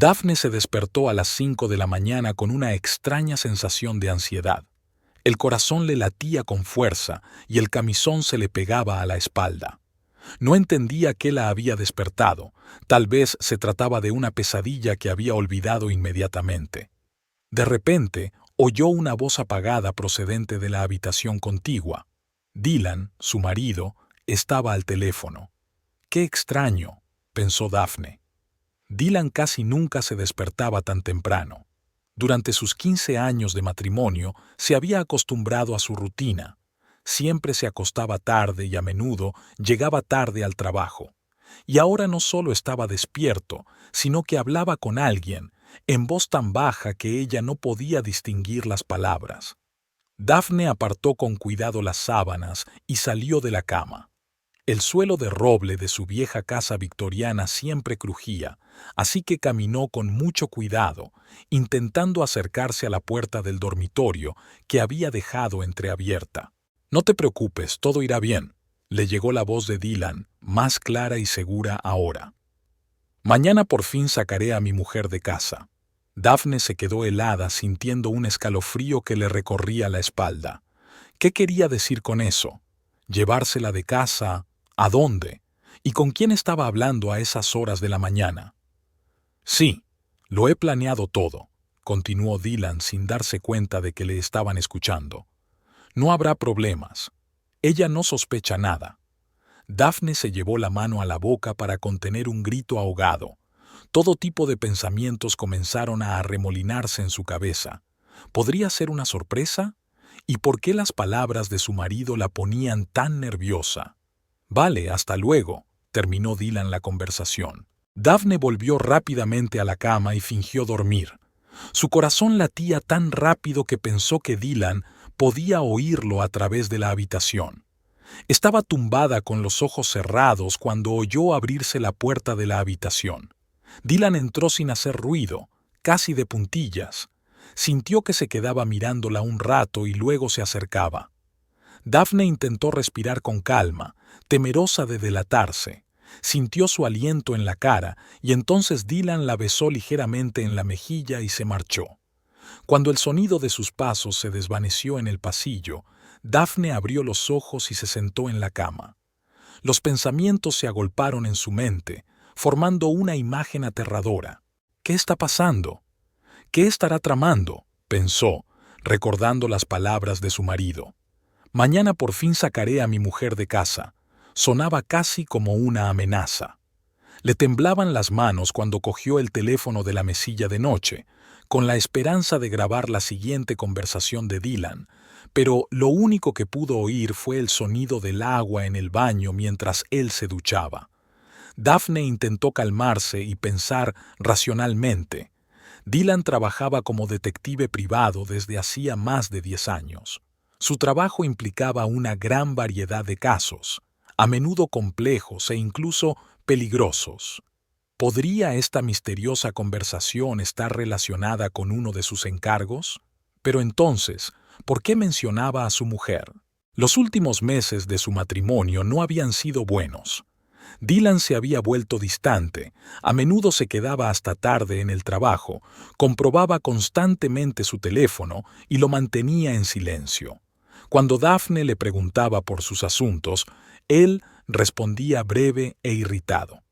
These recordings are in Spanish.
Daphne se despertó a las 5 de la mañana con una extraña sensación de ansiedad. El corazón le latía con fuerza y el camisón se le pegaba a la espalda. No entendía qué la había despertado. Tal vez se trataba de una pesadilla que había olvidado inmediatamente. De repente, oyó una voz apagada procedente de la habitación contigua. Dylan, su marido, estaba al teléfono. «Qué extraño», pensó Daphne. Dylan casi nunca se despertaba tan temprano. Durante sus 15 años de matrimonio se había acostumbrado a su rutina. Siempre se acostaba tarde y a menudo llegaba tarde al trabajo. Y ahora no solo estaba despierto, sino que hablaba con alguien, en voz tan baja que ella no podía distinguir las palabras. Daphne apartó con cuidado las sábanas y salió de la cama. El suelo de roble de su vieja casa victoriana siempre crujía, así que caminó con mucho cuidado, intentando acercarse a la puerta del dormitorio que había dejado entreabierta. «No te preocupes, todo irá bien», le llegó la voz de Dylan, más clara y segura ahora. «Mañana por fin sacaré a mi mujer de casa». Daphne se quedó helada sintiendo un escalofrío que le recorría la espalda. ¿Qué quería decir con eso? ¿Llevársela de casa? ¿A dónde? ¿Y con quién estaba hablando a esas horas de la mañana? «Sí, lo he planeado todo», continuó Dylan sin darse cuenta de que le estaban escuchando. «No habrá problemas. Ella no sospecha nada». Daphne se llevó la mano a la boca para contener un grito ahogado. Todo tipo de pensamientos comenzaron a arremolinarse en su cabeza. ¿Podría ser una sorpresa? ¿Y por qué las palabras de su marido la ponían tan nerviosa? «Vale, hasta luego», terminó Dylan la conversación. Daphne volvió rápidamente a la cama y fingió dormir. Su corazón latía tan rápido que pensó que Dylan podía oírlo a través de la habitación. Estaba tumbada con los ojos cerrados cuando oyó abrirse la puerta de la habitación. Dylan entró sin hacer ruido, casi de puntillas. Sintió que se quedaba mirándola un rato y luego se acercaba. Daphne intentó respirar con calma, temerosa de delatarse. Sintió su aliento en la cara y entonces Dylan la besó ligeramente en la mejilla y se marchó. Cuando el sonido de sus pasos se desvaneció en el pasillo, Daphne abrió los ojos y se sentó en la cama. Los pensamientos se agolparon en su mente, formando una imagen aterradora. «¿Qué está pasando? ¿Qué estará tramando?», pensó, recordando las palabras de su marido. «Mañana por fin sacaré a mi mujer de casa». Sonaba casi como una amenaza. Le temblaban las manos cuando cogió el teléfono de la mesilla de noche, con la esperanza de grabar la siguiente conversación de Dylan, pero lo único que pudo oír fue el sonido del agua en el baño mientras él se duchaba. Daphne intentó calmarse y pensar racionalmente. Dylan trabajaba como detective privado desde hacía más de 10 años. Su trabajo implicaba una gran variedad de casos, a menudo complejos e incluso peligrosos. ¿Podría esta misteriosa conversación estar relacionada con uno de sus encargos? Pero entonces, ¿por qué mencionaba a su mujer? Los últimos meses de su matrimonio no habían sido buenos. Dylan se había vuelto distante, a menudo se quedaba hasta tarde en el trabajo, comprobaba constantemente su teléfono y lo mantenía en silencio. Cuando Daphne le preguntaba por sus asuntos, él respondía breve e irritado.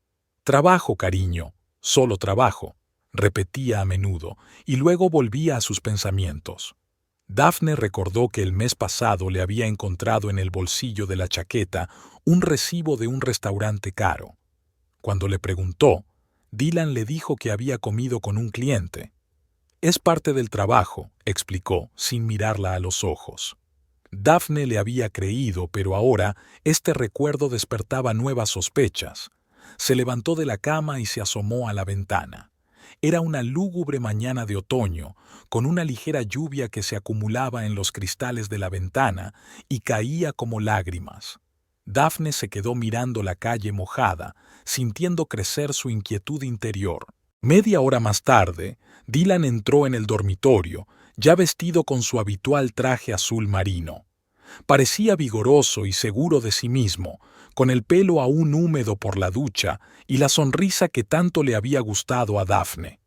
«Trabajo, cariño, solo trabajo», repetía a menudo, y luego volvía a sus pensamientos. Daphne recordó que el mes pasado le había encontrado en el bolsillo de la chaqueta un recibo de un restaurante caro. Cuando le preguntó, Dylan le dijo que había comido con un cliente. «Es parte del trabajo», explicó, sin mirarla a los ojos. Daphne le había creído, pero ahora este recuerdo despertaba nuevas sospechas. Se levantó de la cama y se asomó a la ventana. Era una lúgubre mañana de otoño, con una ligera lluvia que se acumulaba en los cristales de la ventana y caía como lágrimas. Daphne se quedó mirando la calle mojada, sintiendo crecer su inquietud interior. Media hora más tarde, Dylan entró en el dormitorio, ya vestido con su habitual traje azul marino. Parecía vigoroso y seguro de sí mismo, con el pelo aún húmedo por la ducha y la sonrisa que tanto le había gustado a Daphne.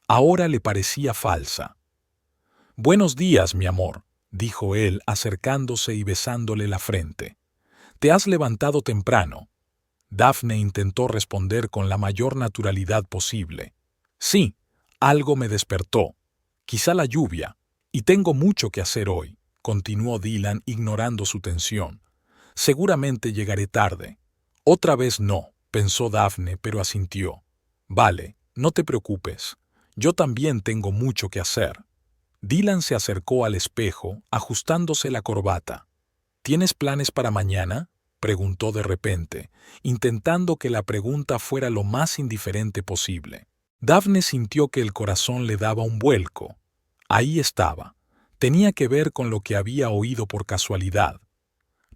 Ahora le parecía falsa. «Buenos días, mi amor», dijo él acercándose y besándole la frente. «¿Te has levantado temprano?» Daphne intentó responder con la mayor naturalidad posible. «Sí, algo me despertó. Quizá la lluvia. Y tengo mucho que hacer hoy», continuó Dylan ignorando su tensión. «Seguramente llegaré tarde». «Otra vez no», pensó Daphne, pero asintió. «Vale, no te preocupes. Yo también tengo mucho que hacer». Dylan se acercó al espejo, ajustándose la corbata. «¿Tienes planes para mañana?», preguntó de repente, intentando que la pregunta fuera lo más indiferente posible. Daphne sintió que el corazón le daba un vuelco. Ahí estaba. Tenía que ver con lo que había oído por casualidad.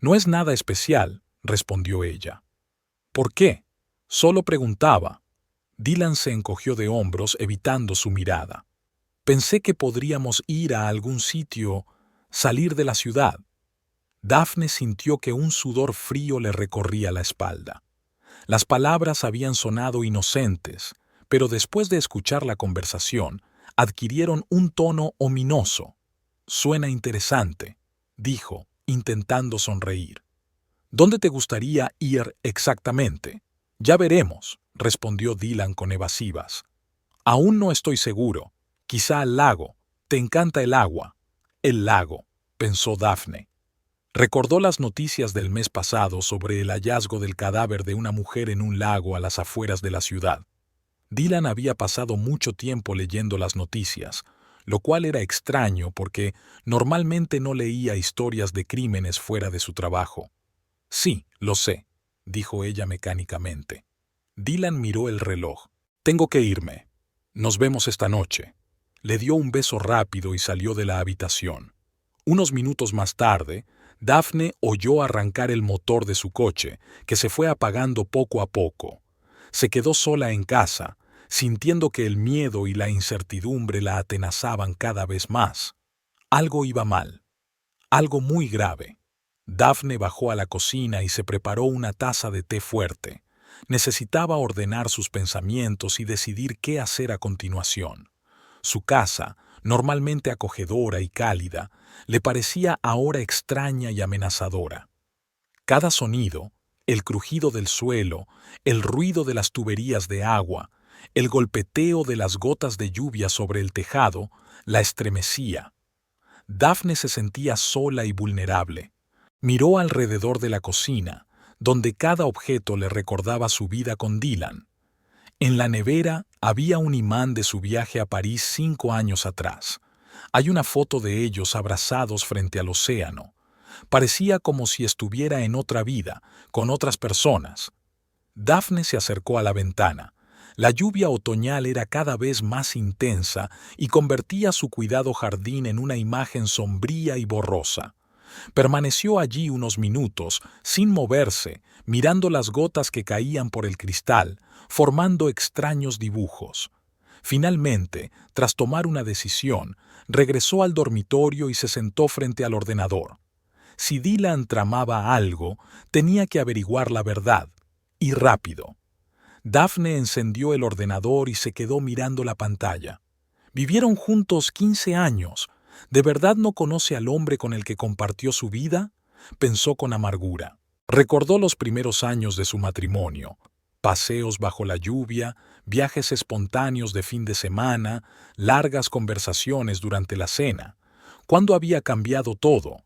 «No es nada especial», respondió ella. «¿Por qué?», solo preguntaba. Dylan se encogió de hombros, evitando su mirada. «Pensé que podríamos ir a algún sitio, salir de la ciudad». Daphne sintió que un sudor frío le recorría la espalda. Las palabras habían sonado inocentes, pero después de escuchar la conversación, adquirieron un tono ominoso. «Suena interesante», dijo, intentando sonreír. «¿Dónde te gustaría ir exactamente?» «Ya veremos», respondió Dylan con evasivas. «Aún no estoy seguro. Quizá al lago. Te encanta el agua». «El lago», pensó Daphne. Recordó las noticias del mes pasado sobre el hallazgo del cadáver de una mujer en un lago a las afueras de la ciudad. Dylan había pasado mucho tiempo leyendo las noticias, lo cual era extraño porque normalmente no leía historias de crímenes fuera de su trabajo. «Sí, lo sé», dijo ella mecánicamente. Dylan miró el reloj. «Tengo que irme. Nos vemos esta noche». Le dio un beso rápido y salió de la habitación. Unos minutos más tarde, Daphne oyó arrancar el motor de su coche, que se fue apagando poco a poco. Se quedó sola en casa, sintiendo que el miedo y la incertidumbre la atenazaban cada vez más. Algo iba mal. Algo muy grave. Daphne bajó a la cocina y se preparó una taza de té fuerte. Necesitaba ordenar sus pensamientos y decidir qué hacer a continuación. Su casa, normalmente acogedora y cálida, le parecía ahora extraña y amenazadora. Cada sonido, el crujido del suelo, el ruido de las tuberías de agua, el golpeteo de las gotas de lluvia sobre el tejado, la estremecía. Daphne se sentía sola y vulnerable. Miró alrededor de la cocina, donde cada objeto le recordaba su vida con Dylan. En la nevera había un imán de su viaje a París 5 años atrás. Hay una foto de ellos abrazados frente al océano. Parecía como si estuviera en otra vida, con otras personas. Daphne se acercó a la ventana. La lluvia otoñal era cada vez más intensa y convertía su cuidado jardín en una imagen sombría y borrosa. Permaneció allí unos minutos, sin moverse, mirando las gotas que caían por el cristal, formando extraños dibujos. Finalmente, tras tomar una decisión, regresó al dormitorio y se sentó frente al ordenador. Si Dylan tramaba algo, tenía que averiguar la verdad, y rápido. Daphne encendió el ordenador y se quedó mirando la pantalla. Vivieron juntos 15 años. ¿De verdad no conoce al hombre con el que compartió su vida?, pensó con amargura. Recordó los primeros años de su matrimonio. Paseos bajo la lluvia, viajes espontáneos de fin de semana, largas conversaciones durante la cena. ¿Cuándo había cambiado todo?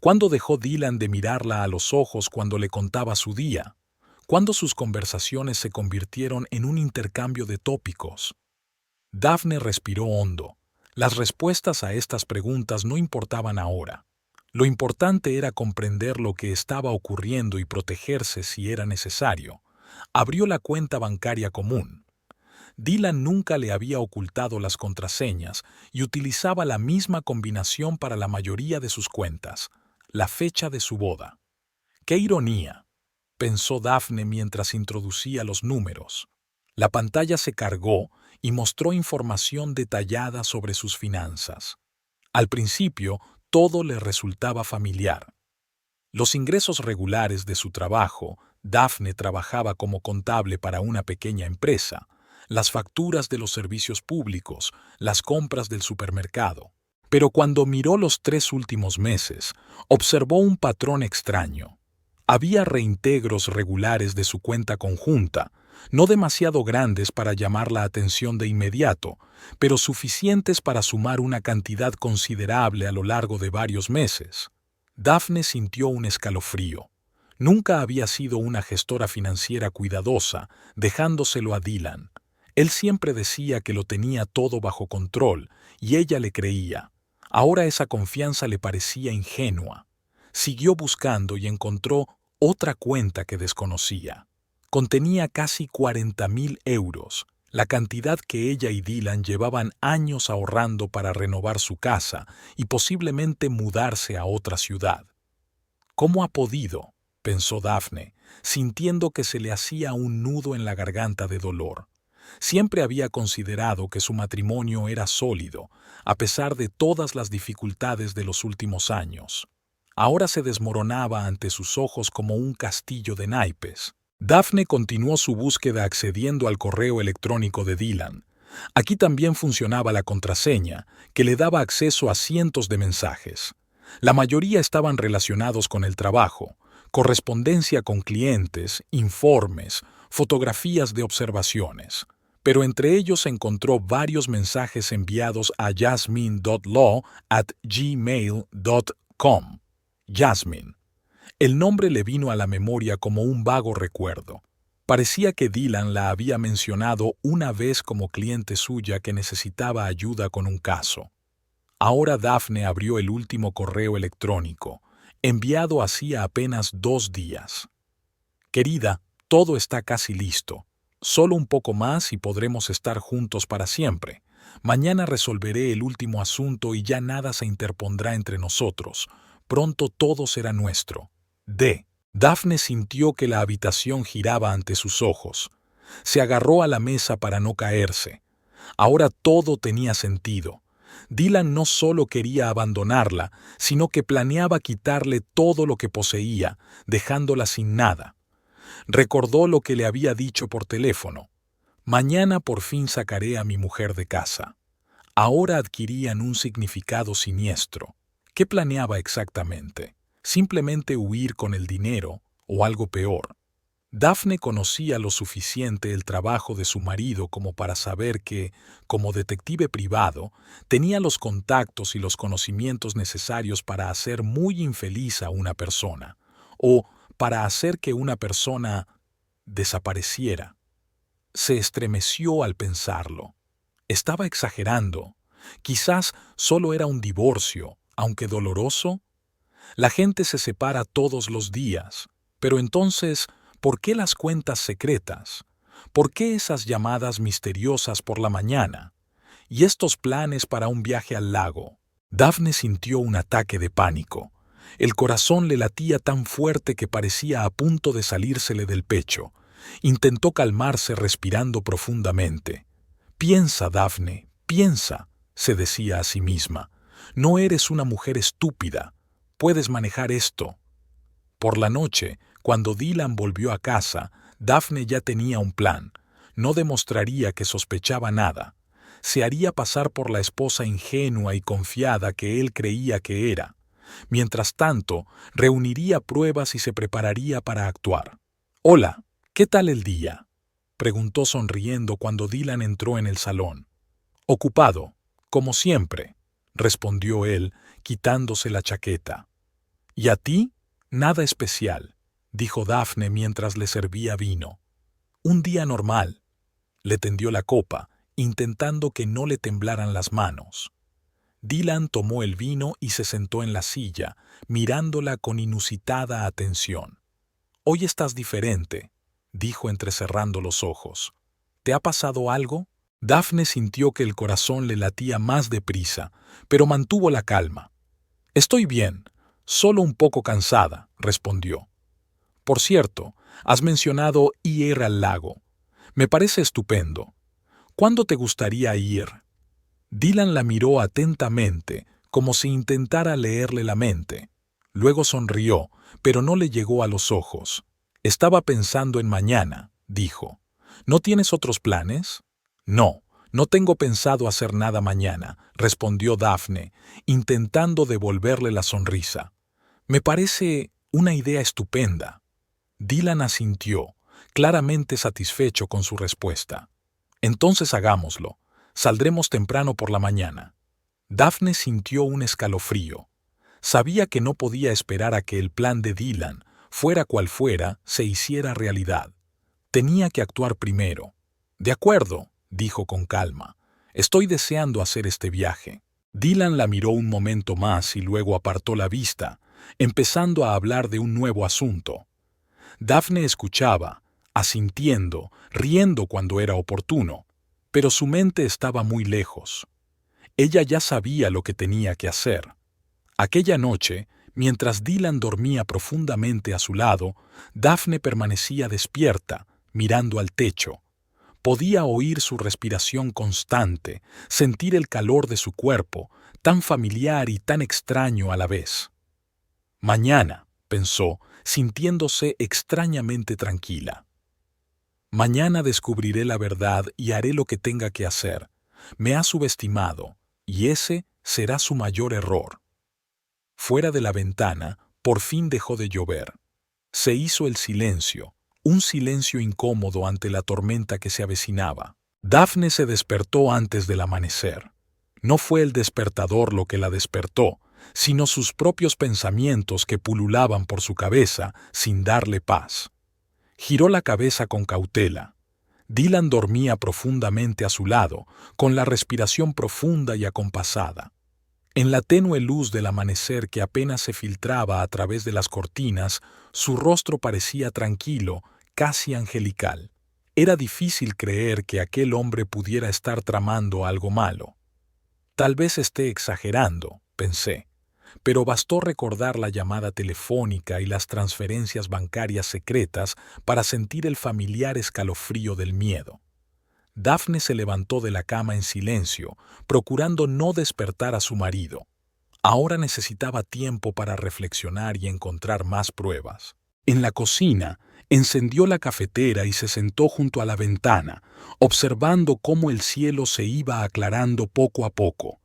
¿Cuándo dejó Dylan de mirarla a los ojos cuando le contaba su día? ¿Cuándo sus conversaciones se convirtieron en un intercambio de tópicos? Daphne respiró hondo. Las respuestas a estas preguntas no importaban ahora. Lo importante era comprender lo que estaba ocurriendo y protegerse si era necesario. Abrió la cuenta bancaria común. Dylan nunca le había ocultado las contraseñas y utilizaba la misma combinación para la mayoría de sus cuentas, la fecha de su boda. ¡Qué ironía!, pensó Daphne mientras introducía los números. La pantalla se cargó y mostró información detallada sobre sus finanzas. Al principio, todo le resultaba familiar. Los ingresos regulares de su trabajo, Daphne trabajaba como contable para una pequeña empresa, las facturas de los servicios públicos, las compras del supermercado. Pero cuando miró los 3 últimos meses, observó un patrón extraño. Había reintegros regulares de su cuenta conjunta, no demasiado grandes para llamar la atención de inmediato, pero suficientes para sumar una cantidad considerable a lo largo de varios meses. Daphne sintió un escalofrío. Nunca había sido una gestora financiera cuidadosa, dejándoselo a Dylan. Él siempre decía que lo tenía todo bajo control, y ella le creía. Ahora esa confianza le parecía ingenua. Siguió buscando y encontró otra cuenta que desconocía. Contenía casi 40.000 euros, la cantidad que ella y Dylan llevaban años ahorrando para renovar su casa y posiblemente mudarse a otra ciudad. ¿Cómo ha podido?, pensó Daphne, sintiendo que se le hacía un nudo en la garganta de dolor. Siempre había considerado que su matrimonio era sólido, a pesar de todas las dificultades de los últimos años. Ahora se desmoronaba ante sus ojos como un castillo de naipes. Daphne continuó su búsqueda accediendo al correo electrónico de Dylan. Aquí también funcionaba la contraseña, que le daba acceso a cientos de mensajes. La mayoría estaban relacionados con el trabajo, correspondencia con clientes, informes, fotografías de observaciones. Pero entre ellos encontró varios mensajes enviados a jasmine.law@gmail.com. Jasmine. El nombre le vino a la memoria como un vago recuerdo. Parecía que Dylan la había mencionado una vez como cliente suya que necesitaba ayuda con un caso. Ahora Daphne abrió el último correo electrónico, enviado hacía apenas 2 días. Querida, todo está casi listo. Solo un poco más y podremos estar juntos para siempre. Mañana resolveré el último asunto y ya nada se interpondrá entre nosotros. Pronto todo será nuestro. Daphne sintió que la habitación giraba ante sus ojos. Se agarró a la mesa para no caerse. Ahora todo tenía sentido. Dylan no solo quería abandonarla, sino que planeaba quitarle todo lo que poseía, dejándola sin nada. Recordó lo que le había dicho por teléfono. Mañana por fin sacaré a mi mujer de casa. Ahora adquirían un significado siniestro. ¿Qué planeaba exactamente? ¿Simplemente huir con el dinero o algo peor? Daphne conocía lo suficiente el trabajo de su marido como para saber que, como detective privado, tenía los contactos y los conocimientos necesarios para hacer muy infeliz a una persona, o para hacer que una persona desapareciera. Se estremeció al pensarlo. Estaba exagerando. Quizás solo era un divorcio, aunque doloroso. La gente se separa todos los días, pero entonces, ¿por qué las cuentas secretas? ¿Por qué esas llamadas misteriosas por la mañana? ¿Y estos planes para un viaje al lago? Daphne sintió un ataque de pánico. El corazón le latía tan fuerte que parecía a punto de salírsele del pecho. Intentó calmarse respirando profundamente. «Piensa, Daphne, piensa», se decía a sí misma. «No eres una mujer estúpida. Puedes manejar esto». Por la noche, cuando Dylan volvió a casa, Daphne ya tenía un plan. No demostraría que sospechaba nada. Se haría pasar por la esposa ingenua y confiada que él creía que era. Mientras tanto, reuniría pruebas y se prepararía para actuar. «Hola, ¿qué tal el día?», preguntó sonriendo cuando Dylan entró en el salón. «Ocupado, como siempre», respondió él, quitándose la chaqueta. «¿Y a ti? Nada especial», dijo Daphne mientras le servía vino. «Un día normal». Le tendió la copa, intentando que no le temblaran las manos. Dylan tomó el vino y se sentó en la silla, mirándola con inusitada atención. «Hoy estás diferente», dijo entrecerrando los ojos. «¿Te ha pasado algo?». Daphne sintió que el corazón le latía más deprisa, pero mantuvo la calma. «Estoy bien, solo un poco cansada», respondió. «Por cierto, has mencionado ir al lago. Me parece estupendo. ¿Cuándo te gustaría ir?». Dylan la miró atentamente, como si intentara leerle la mente. Luego sonrió, pero no le llegó a los ojos. «Estaba pensando en mañana», dijo. «¿No tienes otros planes?». No, no tengo pensado hacer nada mañana, respondió Daphne, intentando devolverle la sonrisa. Me parece una idea estupenda. Dylan asintió, claramente satisfecho con su respuesta. Entonces hagámoslo. Saldremos temprano por la mañana. Daphne sintió un escalofrío. Sabía que no podía esperar a que el plan de Dylan, fuera cual fuera, se hiciera realidad. Tenía que actuar primero. De acuerdo, dijo con calma. Estoy deseando hacer este viaje. Dylan la miró un momento más y luego apartó la vista, empezando a hablar de un nuevo asunto. Daphne escuchaba, asintiendo, riendo cuando era oportuno, pero su mente estaba muy lejos. Ella ya sabía lo que tenía que hacer. Aquella noche, mientras Dylan dormía profundamente a su lado, Daphne permanecía despierta, mirando al techo. Podía oír su respiración constante, sentir el calor de su cuerpo, tan familiar y tan extraño a la vez. Mañana, pensó, sintiéndose extrañamente tranquila. Mañana descubriré la verdad y haré lo que tenga que hacer. Me ha subestimado, y ese será su mayor error. Fuera de la ventana, por fin dejó de llover. Se hizo el silencio, un silencio incómodo ante la tormenta que se avecinaba. Daphne se despertó antes del amanecer. No fue el despertador lo que la despertó, sino sus propios pensamientos que pululaban por su cabeza sin darle paz. Giró la cabeza con cautela. Dylan dormía profundamente a su lado, con la respiración profunda y acompasada. En la tenue luz del amanecer que apenas se filtraba a través de las cortinas, su rostro parecía tranquilo, casi angelical. Era difícil creer que aquel hombre pudiera estar tramando algo malo. Tal vez esté exagerando, pensé, pero bastó recordar la llamada telefónica y las transferencias bancarias secretas para sentir el familiar escalofrío del miedo. Daphne se levantó de la cama en silencio, procurando no despertar a su marido. Ahora necesitaba tiempo para reflexionar y encontrar más pruebas. En la cocina, encendió la cafetera y se sentó junto a la ventana, observando cómo el cielo se iba aclarando poco a poco.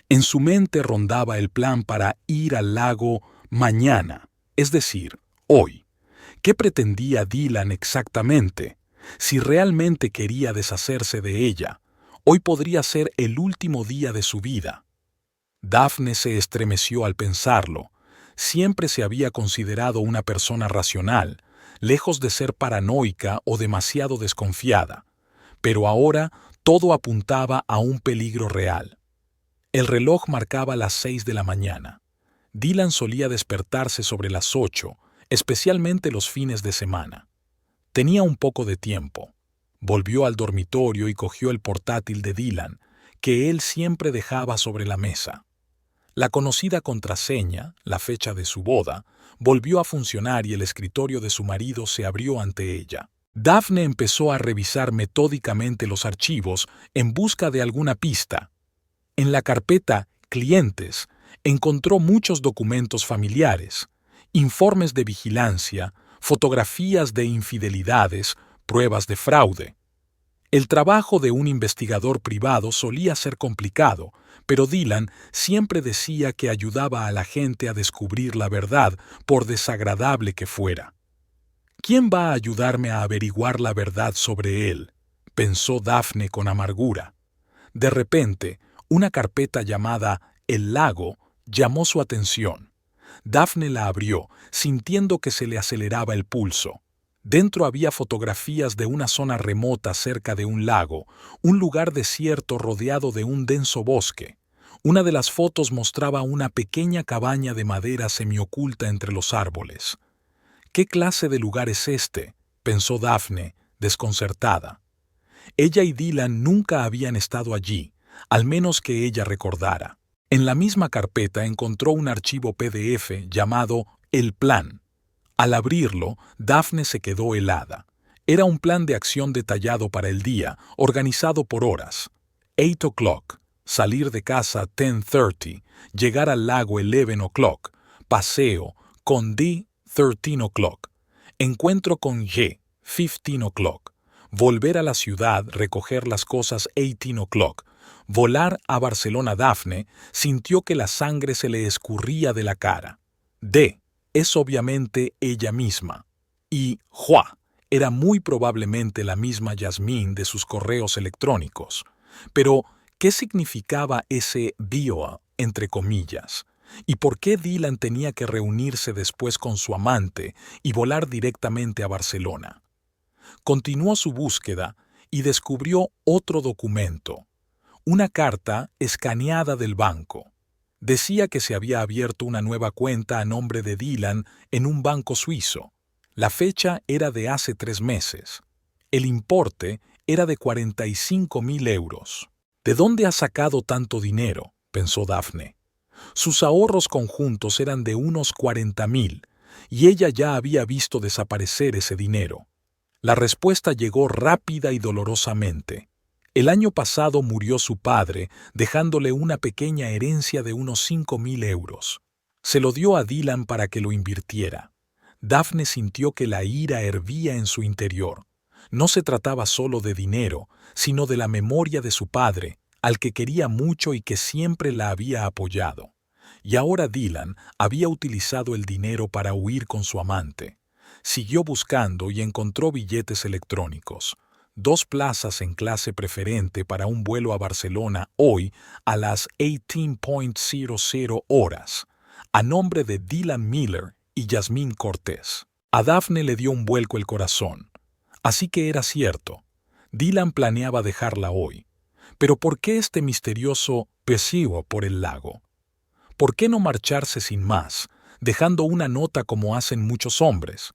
En su mente rondaba el plan para ir al lago mañana, es decir, hoy. ¿Qué pretendía Dylan exactamente? Si realmente quería deshacerse de ella, hoy podría ser el último día de su vida. Daphne se estremeció al pensarlo. Siempre se había considerado una persona racional, lejos de ser paranoica o demasiado desconfiada. Pero ahora todo apuntaba a un peligro real. El reloj marcaba las 6 de la mañana. Dylan solía despertarse sobre las 8, especialmente los fines de semana. Tenía un poco de tiempo. Volvió al dormitorio y cogió el portátil de Dylan, que él siempre dejaba sobre la mesa. La conocida contraseña, la fecha de su boda, volvió a funcionar y el escritorio de su marido se abrió ante ella. Daphne empezó a revisar metódicamente los archivos en busca de alguna pista. En la carpeta Clientes encontró muchos documentos familiares, informes de vigilancia, fotografías de infidelidades, pruebas de fraude. El trabajo de un investigador privado solía ser complicado, pero Dylan siempre decía que ayudaba a la gente a descubrir la verdad, por desagradable que fuera. ¿Quién va a ayudarme a averiguar la verdad sobre él?, pensó Daphne con amargura. De repente, una carpeta llamada El Lago llamó su atención. Daphne la abrió, sintiendo que se le aceleraba el pulso. Dentro había fotografías de una zona remota cerca de un lago, un lugar desierto rodeado de un denso bosque. Una de las fotos mostraba una pequeña cabaña de madera semioculta entre los árboles. ¿Qué clase de lugar es este?, pensó Daphne, desconcertada. Ella y Dylan nunca habían estado allí, al menos que ella recordara. En la misma carpeta encontró un archivo PDF llamado El Plan. Al abrirlo, Daphne se quedó helada. Era un plan de acción detallado para el día, organizado por horas. 8 o'clock, salir de casa 10:30, llegar al lago 11 o'clock, paseo con D 13 o'clock, encuentro con G 15 o'clock, volver a la ciudad, recoger las cosas 18 o'clock, volar a Barcelona. Daphne sintió que la sangre se le escurría de la cara. D es obviamente ella misma. Y Juá era muy probablemente la misma Yasmín de sus correos electrónicos. Pero, ¿qué significaba ese bio, entre comillas? ¿Y por qué Dylan tenía que reunirse después con su amante y volar directamente a Barcelona? Continuó su búsqueda y descubrió otro documento, una carta escaneada del banco. Decía que se había abierto una nueva cuenta a nombre de Dylan en un banco suizo. La fecha era de hace 3 meses. El importe era de 45.000 euros. ¿De dónde ha sacado tanto dinero?, pensó Daphne. Sus ahorros conjuntos eran de unos 40.000, y ella ya había visto desaparecer ese dinero. La respuesta llegó rápida y dolorosamente. El año pasado murió su padre, dejándole una pequeña herencia de unos 5.000 euros. Se lo dio a Dylan para que lo invirtiera. Daphne sintió que la ira hervía en su interior. No se trataba solo de dinero, sino de la memoria de su padre, al que quería mucho y que siempre la había apoyado. Y ahora Dylan había utilizado el dinero para huir con su amante. Siguió buscando y encontró billetes electrónicos. 2 plazas en clase preferente para un vuelo a Barcelona hoy a las 18:00 horas, a nombre de Dylan Miller y Yasmín Cortés. A Daphne le dio un vuelco el corazón. Así que era cierto. Dylan planeaba dejarla hoy. Pero ¿por qué este misterioso paseo por el lago? ¿Por qué no marcharse sin más, dejando una nota como hacen muchos hombres?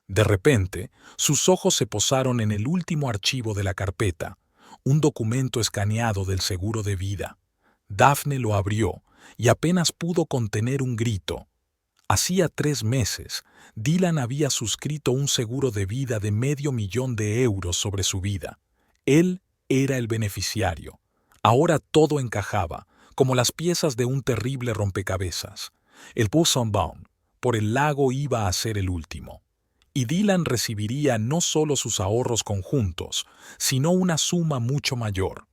De repente, sus ojos se posaron en el último archivo de la carpeta, un documento escaneado del seguro de vida. Daphne lo abrió y apenas pudo contener un grito. Hacía 3 meses, Dylan había suscrito un seguro de vida de $500,000 de euros sobre su vida. Él era el beneficiario. Ahora todo encajaba, como las piezas de un terrible rompecabezas. El Bound por el lago iba a ser el último. Y Dylan recibiría no solo sus ahorros conjuntos, sino una suma mucho mayor.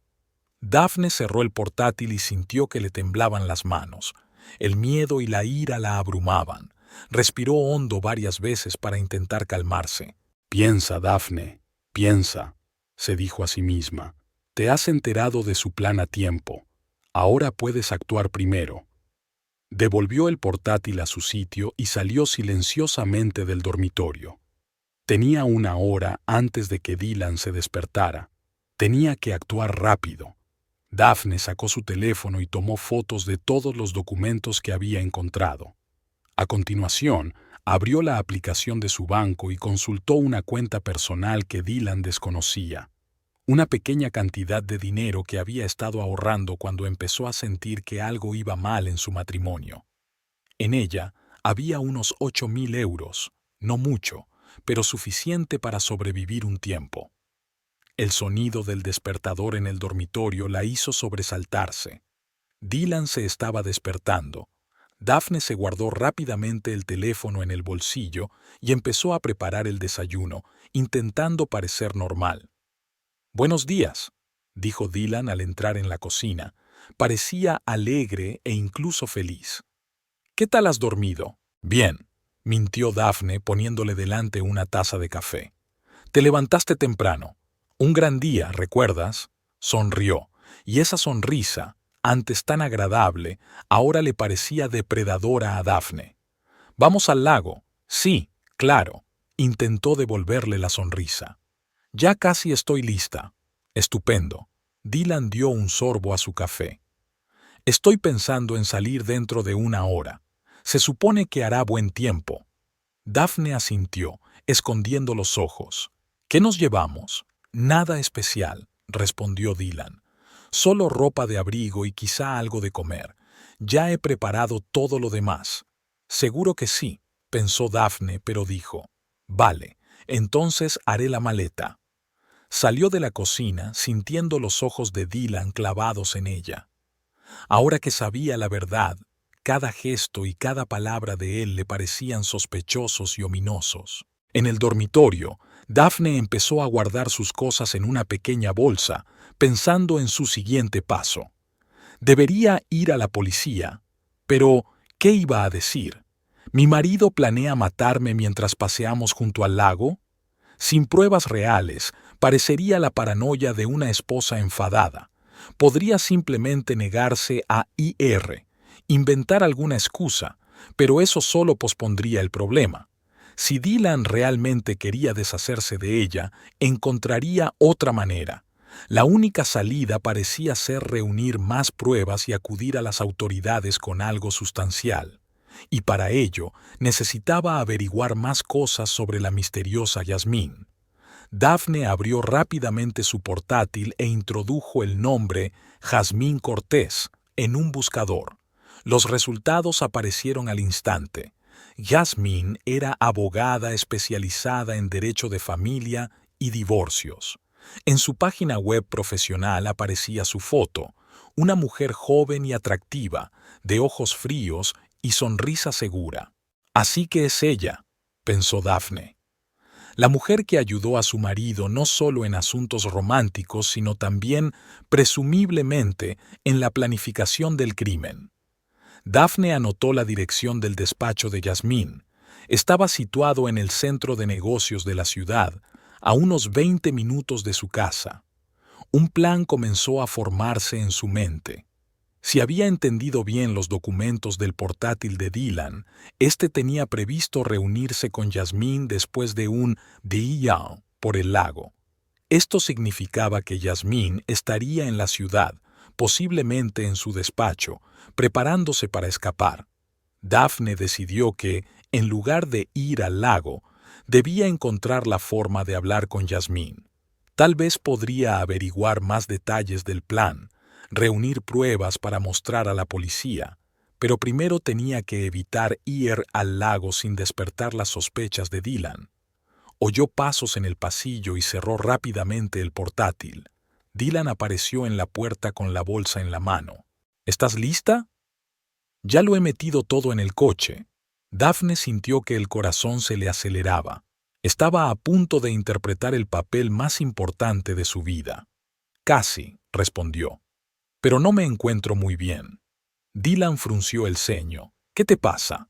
Daphne cerró el portátil y sintió que le temblaban las manos. El miedo y la ira la abrumaban. Respiró hondo varias veces para intentar calmarse. «Piensa, Daphne, piensa», se dijo a sí misma. «Te has enterado de su plan a tiempo. Ahora puedes actuar primero». Devolvió el portátil a su sitio y salió silenciosamente del dormitorio. Tenía 1 hora antes de que Dylan se despertara. Tenía que actuar rápido. Daphne sacó su teléfono y tomó fotos de todos los documentos que había encontrado. A continuación, abrió la aplicación de su banco y consultó una cuenta personal que Dylan desconocía. Una pequeña cantidad de dinero que había estado ahorrando cuando empezó a sentir que algo iba mal en su matrimonio. En ella había unos 8.000 euros, no mucho, pero suficiente para sobrevivir un tiempo. El sonido del despertador en el dormitorio la hizo sobresaltarse. Dylan se estaba despertando. Daphne se guardó rápidamente el teléfono en el bolsillo y empezó a preparar el desayuno, intentando parecer normal. «Buenos días», dijo Dylan al entrar en la cocina. Parecía alegre e incluso feliz. «¿Qué tal has dormido?» «Bien», mintió Daphne poniéndole delante una taza de café. «Te levantaste temprano. Un gran día, ¿recuerdas?». Sonrió, y esa sonrisa, antes tan agradable, ahora le parecía depredadora a Daphne. «¿Vamos al lago?» «Sí, claro», intentó devolverle la sonrisa. «Ya casi estoy lista». «Estupendo». Dylan dio un sorbo a su café. «Estoy pensando en salir dentro de 1 hora. Se supone que hará buen tiempo». Daphne asintió, escondiendo los ojos. «¿Qué nos llevamos?» «Nada especial», respondió Dylan. «Solo ropa de abrigo y quizá algo de comer. Ya he preparado todo lo demás». «Seguro que sí», pensó Daphne, pero dijo. «Vale, entonces haré la maleta». Salió de la cocina sintiendo los ojos de Dylan clavados en ella. Ahora que sabía la verdad, cada gesto y cada palabra de él le parecían sospechosos y ominosos. En el dormitorio, Daphne empezó a guardar sus cosas en una pequeña bolsa, pensando en su siguiente paso. Debería ir a la policía. Pero, ¿qué iba a decir? ¿Mi marido planea matarme mientras paseamos junto al lago? Sin pruebas reales, parecería la paranoia de una esposa enfadada. Podría simplemente negarse a ir, inventar alguna excusa, pero eso solo pospondría el problema. Si Dylan realmente quería deshacerse de ella, encontraría otra manera. La única salida parecía ser reunir más pruebas y acudir a las autoridades con algo sustancial. Y para ello necesitaba averiguar más cosas sobre la misteriosa Yasmín. Daphne abrió rápidamente su portátil e introdujo el nombre Jazmín Cortés en un buscador. Los resultados aparecieron al instante. Yasmín era abogada especializada en derecho de familia y divorcios. En su página web profesional aparecía su foto, una mujer joven y atractiva, de ojos fríos y sonrisa segura. Así que es ella, pensó Daphne. La mujer que ayudó a su marido no solo en asuntos románticos, sino también, presumiblemente, en la planificación del crimen. Daphne anotó la dirección del despacho de Yasmín. Estaba situado en el centro de negocios de la ciudad, a unos 20 minutos de su casa. Un plan comenzó a formarse en su mente. Si había entendido bien los documentos del portátil de Dylan, este tenía previsto reunirse con Yasmín después de un día por el lago. Esto significaba que Yasmín estaría en la ciudad, posiblemente en su despacho, preparándose para escapar. Daphne decidió que, en lugar de ir al lago, debía encontrar la forma de hablar con Yasmín. Tal vez podría averiguar más detalles del plan, reunir pruebas para mostrar a la policía, pero primero tenía que evitar ir al lago sin despertar las sospechas de Dylan. Oyó pasos en el pasillo y cerró rápidamente el portátil. Dylan apareció en la puerta con la bolsa en la mano. ¿Estás lista? Ya lo he metido todo en el coche. Daphne sintió que el corazón se le aceleraba. Estaba a punto de interpretar el papel más importante de su vida. Casi, respondió. Pero no me encuentro muy bien. Dylan frunció el ceño. ¿Qué te pasa?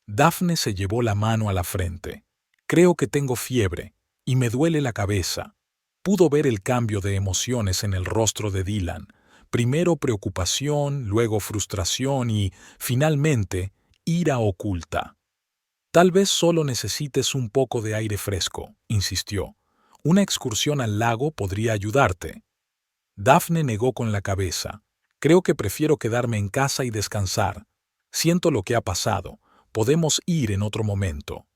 Daphne se llevó la mano a la frente. Creo que tengo fiebre y me duele la cabeza. Pudo ver el cambio de emociones en el rostro de Dylan. Primero preocupación, luego frustración y, finalmente, ira oculta. Tal vez solo necesites un poco de aire fresco, insistió. Una excursión al lago podría ayudarte. Daphne negó con la cabeza. Creo que prefiero quedarme en casa y descansar. Siento lo que ha pasado. Podemos ir en otro momento.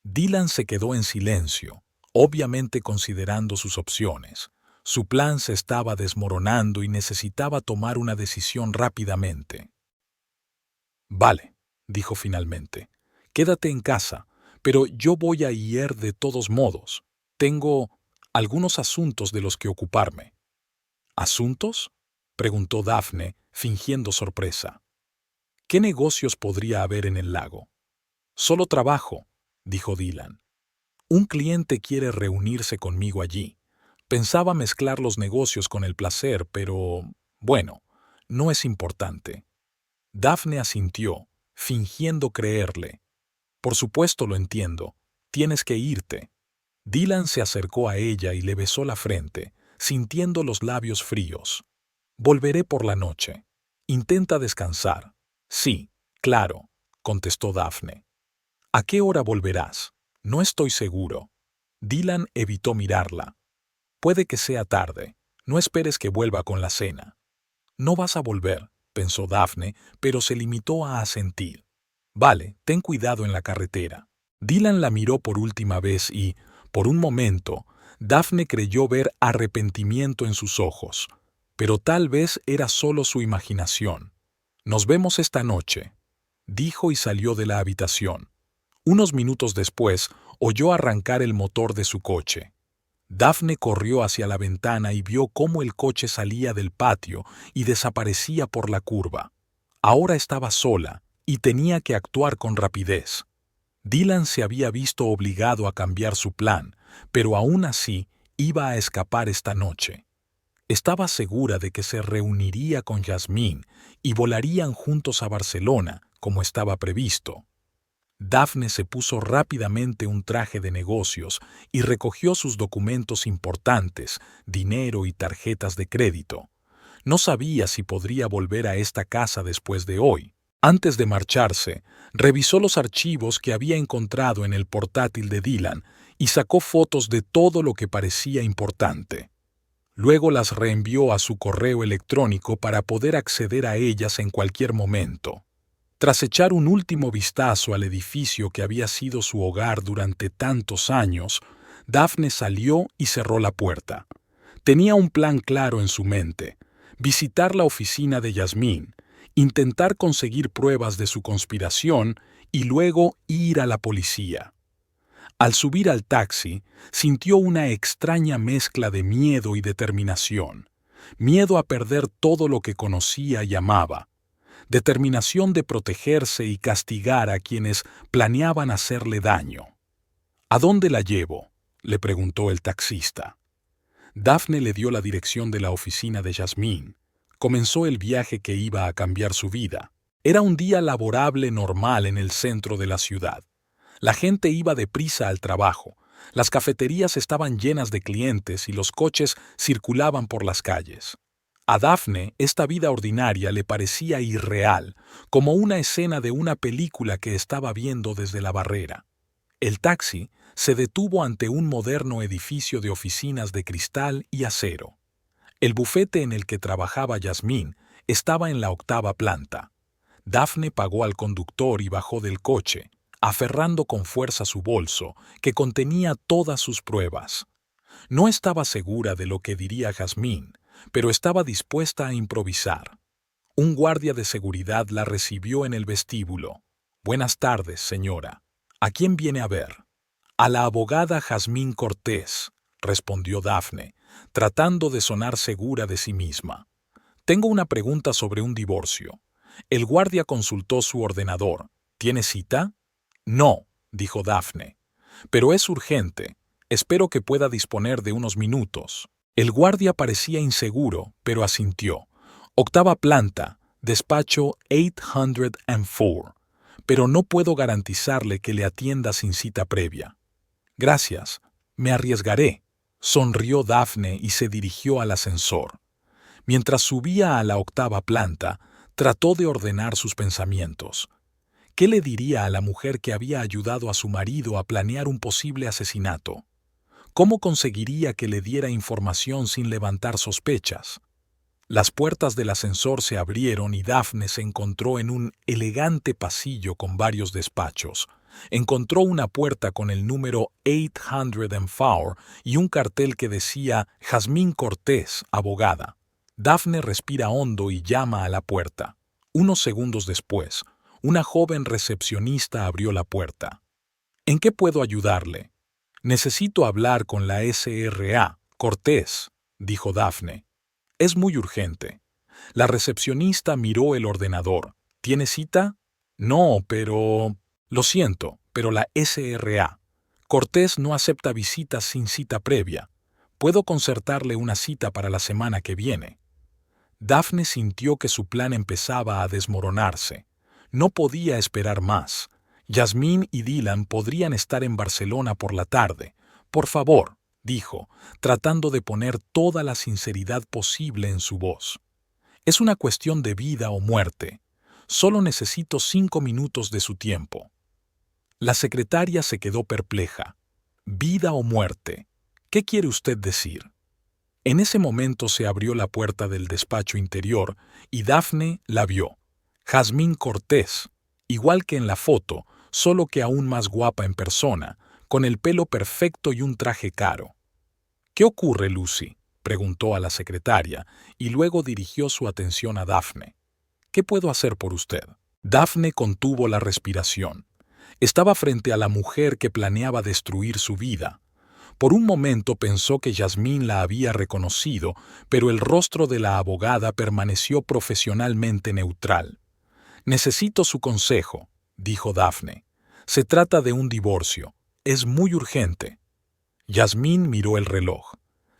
Dylan se quedó en silencio, obviamente considerando sus opciones. Su plan se estaba desmoronando y necesitaba tomar una decisión rápidamente. Vale, dijo finalmente. Quédate en casa, pero yo voy a ir de todos modos. Tengo algunos asuntos de los que ocuparme. ¿Asuntos?, preguntó Daphne, fingiendo sorpresa. ¿Qué negocios podría haber en el lago? Solo trabajo, dijo Dylan. Un cliente quiere reunirse conmigo allí. Pensaba mezclar los negocios con el placer, pero, bueno, no es importante. Daphne asintió, fingiendo creerle. Por supuesto lo entiendo. Tienes que irte. Dylan se acercó a ella y le besó la frente, sintiendo los labios fríos. Volveré por la noche. Intenta descansar. Sí, claro, contestó Daphne. ¿A qué hora volverás? No estoy seguro. Dylan evitó mirarla. Puede que sea tarde. No esperes que vuelva con la cena. No vas a volver, pensó Daphne, pero se limitó a asentir. Vale, ten cuidado en la carretera. Dylan la miró por última vez y, por un momento, Daphne creyó ver arrepentimiento en sus ojos. Pero tal vez era solo su imaginación. Nos vemos esta noche, dijo y salió de la habitación. Unos minutos después, oyó arrancar el motor de su coche. Daphne corrió hacia la ventana y vio cómo el coche salía del patio y desaparecía por la curva. Ahora estaba sola y tenía que actuar con rapidez. Dylan se había visto obligado a cambiar su plan, pero aún así iba a escapar esta noche. Estaba segura de que se reuniría con Yasmín y volarían juntos a Barcelona, como estaba previsto. Daphne se puso rápidamente un traje de negocios y recogió sus documentos importantes, dinero y tarjetas de crédito. No sabía si podría volver a esta casa después de hoy. Antes de marcharse, revisó los archivos que había encontrado en el portátil de Dylan y sacó fotos de todo lo que parecía importante. Luego las reenvió a su correo electrónico para poder acceder a ellas en cualquier momento. Tras echar un último vistazo al edificio que había sido su hogar durante tantos años, Daphne salió y cerró la puerta. Tenía un plan claro en su mente: visitar la oficina de Yasmín, intentar conseguir pruebas de su conspiración y luego ir a la policía. Al subir al taxi, sintió una extraña mezcla de miedo y determinación. Miedo a perder todo lo que conocía y amaba. Determinación de protegerse y castigar a quienes planeaban hacerle daño. ¿A dónde la llevo?, le preguntó el taxista. Daphne le dio la dirección de la oficina de Yasmín. Comenzó el viaje que iba a cambiar su vida. Era un día laborable normal en el centro de la ciudad. La gente iba deprisa al trabajo, las cafeterías estaban llenas de clientes y los coches circulaban por las calles. A Daphne esta vida ordinaria le parecía irreal, como una escena de una película que estaba viendo desde la barrera. El taxi se detuvo ante un moderno edificio de oficinas de cristal y acero. El bufete en el que trabajaba Yasmín estaba en la 8ª planta. Daphne pagó al conductor y bajó del coche, aferrando con fuerza su bolso, que contenía todas sus pruebas. No estaba segura de lo que diría Yasmín, pero estaba dispuesta a improvisar. Un guardia de seguridad la recibió en el vestíbulo. «Buenas tardes, señora. ¿A quién viene a ver?» «A la abogada Yasmín Cortés», respondió Daphne, tratando de sonar segura de sí misma. «Tengo una pregunta sobre un divorcio». El guardia consultó su ordenador. «¿Tiene cita?» «No», dijo Daphne. «Pero es urgente. Espero que pueda disponer de unos minutos». El guardia parecía inseguro, pero asintió. «8ª planta, despacho 804. Pero no puedo garantizarle que le atienda sin cita previa». «Gracias. Me arriesgaré», sonrió Daphne y se dirigió al ascensor. Mientras subía a la 8ª planta, trató de ordenar sus pensamientos. ¿Qué le diría a la mujer que había ayudado a su marido a planear un posible asesinato? ¿Cómo conseguiría que le diera información sin levantar sospechas? Las puertas del ascensor se abrieron y Daphne se encontró en un elegante pasillo con varios despachos. Encontró una puerta con el número 804 y un cartel que decía «Yasmín Cortés, abogada». Daphne respira hondo y llama a la puerta. Unos segundos después, una joven recepcionista abrió la puerta. «¿En qué puedo ayudarle?» «Necesito hablar con la SRA, Cortés», dijo Daphne. «Es muy urgente». La recepcionista miró el ordenador. «¿Tiene cita?» «No, pero...» «Lo siento, pero la SRA. Cortés no acepta visitas sin cita previa. Puedo concertarle una cita para la semana que viene». Daphne sintió que su plan empezaba a desmoronarse. No podía esperar más. Yasmín y Dylan podrían estar en Barcelona por la tarde. «Por favor», dijo, tratando de poner toda la sinceridad posible en su voz. «Es una cuestión de vida o muerte. Solo necesito 5 minutos de su tiempo». La secretaria se quedó perpleja. «¿Vida o muerte? ¿Qué quiere usted decir?» En ese momento se abrió la puerta del despacho interior y Daphne la vio. Yasmín Cortés, igual que en la foto, solo que aún más guapa en persona, con el pelo perfecto y un traje caro. «¿Qué ocurre, Lucy?», preguntó a la secretaria, y luego dirigió su atención a Daphne. «¿Qué puedo hacer por usted?». Daphne contuvo la respiración. Estaba frente a la mujer que planeaba destruir su vida. Por un momento pensó que Yasmín la había reconocido, pero el rostro de la abogada permaneció profesionalmente neutral. «Necesito su consejo», dijo Daphne. Se trata de un divorcio. Es muy urgente. Yasmín miró el reloj.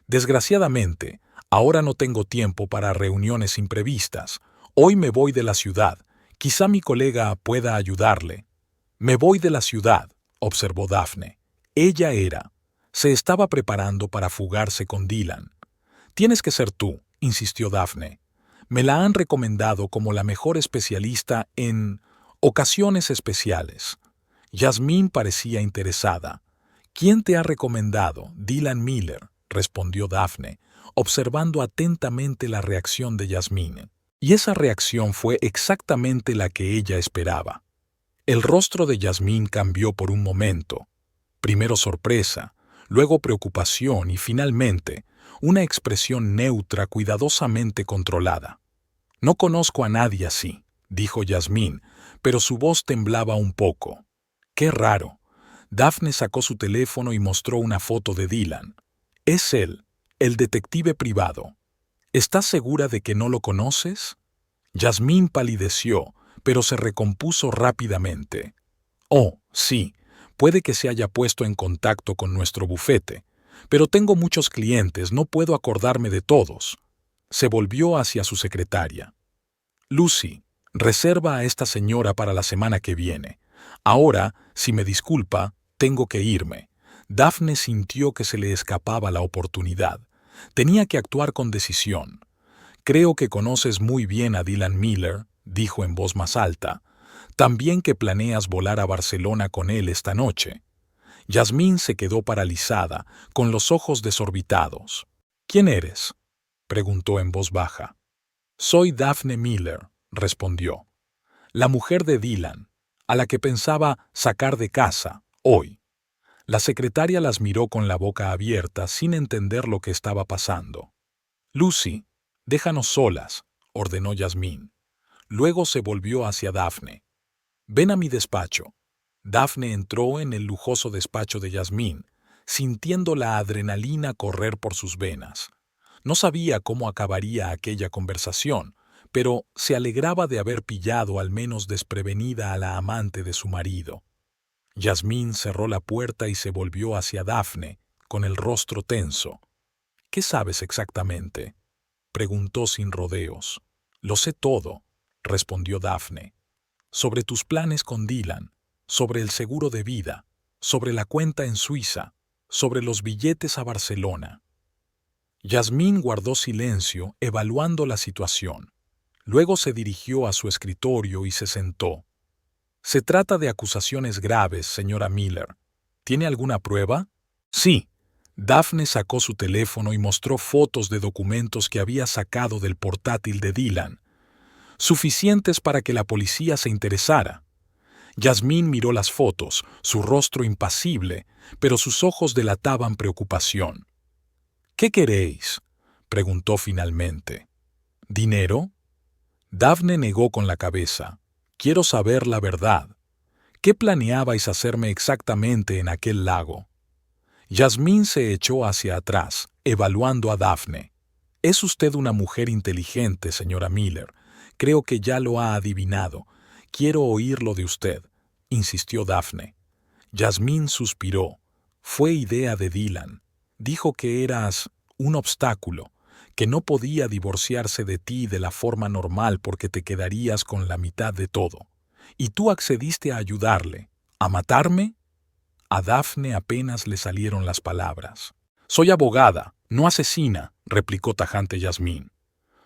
Desgraciadamente, ahora no tengo tiempo para reuniones imprevistas. Hoy me voy de la ciudad. Quizá mi colega pueda ayudarle. Me voy de la ciudad, observó Daphne. Ella se estaba preparando para fugarse con Dylan. Tienes que ser tú, insistió Daphne. Me la han recomendado como la mejor especialista en ocasiones especiales. Yasmín parecía interesada. ¿Quién te ha recomendado? Dylan Miller, respondió Daphne, observando atentamente la reacción de Yasmín. Y esa reacción fue exactamente la que ella esperaba. El rostro de Yasmín cambió por un momento. Primero sorpresa, luego preocupación y finalmente una expresión neutra cuidadosamente controlada. No conozco a nadie así, dijo Yasmín, pero su voz temblaba un poco. Qué raro. Daphne sacó su teléfono y mostró una foto de Dylan. Es él, el detective privado. ¿Estás segura de que no lo conoces? Yasmín palideció, pero se recompuso rápidamente. Oh, sí, puede que se haya puesto en contacto con nuestro bufete, pero tengo muchos clientes, no puedo acordarme de todos. Se volvió hacia su secretaria. Lucy, reserva a esta señora para la semana que viene. Ahora, si me disculpa, tengo que irme. Daphne sintió que se le escapaba la oportunidad. Tenía que actuar con decisión. Creo que conoces muy bien a Dylan Miller, dijo en voz más alta. También que planeas volar a Barcelona con él esta noche. Yasmín se quedó paralizada, con los ojos desorbitados. ¿Quién eres?, preguntó en voz baja. Soy Daphne Miller, respondió. La mujer de Dylan, a la que pensaba sacar de casa, hoy. La secretaria las miró con la boca abierta sin entender lo que estaba pasando. Lucy, déjanos solas, ordenó Yasmín. Luego se volvió hacia Daphne. Ven a mi despacho. Daphne entró en el lujoso despacho de Yasmín, sintiendo la adrenalina correr por sus venas. No sabía cómo acabaría aquella conversación, pero se alegraba de haber pillado al menos desprevenida a la amante de su marido. Yasmín cerró la puerta y se volvió hacia Daphne, con el rostro tenso. ¿Qué sabes exactamente?, preguntó sin rodeos. Lo sé todo, respondió Daphne. Sobre tus planes con Dylan, sobre el seguro de vida, sobre la cuenta en Suiza, sobre los billetes a Barcelona. Yasmín guardó silencio, evaluando la situación. Luego se dirigió a su escritorio y se sentó. Se trata de acusaciones graves, señora Miller. ¿Tiene alguna prueba? Sí. Daphne sacó su teléfono y mostró fotos de documentos que había sacado del portátil de Dylan, suficientes para que la policía se interesara. Yasmín miró las fotos, su rostro impasible, pero sus ojos delataban preocupación. ¿Qué queréis?, preguntó finalmente. ¿Dinero? Daphne negó con la cabeza. Quiero saber la verdad. ¿Qué planeabais hacerme exactamente en aquel lago? Yasmín se echó hacia atrás, evaluando a Daphne. Es usted una mujer inteligente, señora Miller. Creo que ya lo ha adivinado. Quiero oírlo de usted, insistió Daphne. Yasmín suspiró. Fue idea de Dylan. Dijo que eras un obstáculo, que no podía divorciarse de ti de la forma normal porque te quedarías con la mitad de todo. Y tú accediste a ayudarle. ¿A matarme? A Daphne apenas le salieron las palabras. Soy abogada, no asesina, replicó tajante Yasmín.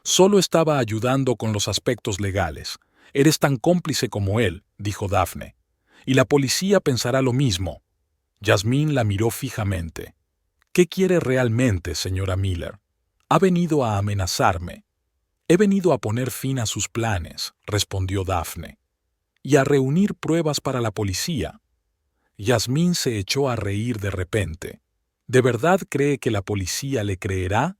Solo estaba ayudando con los aspectos legales. Eres tan cómplice como él, dijo Daphne. Y la policía pensará lo mismo. Yasmín la miró fijamente. ¿Qué quiere realmente, señora Miller? Ha venido a amenazarme. He venido a poner fin a sus planes, respondió Daphne, y a reunir pruebas para la policía. Yasmín se echó a reír de repente. ¿De verdad cree que la policía le creerá?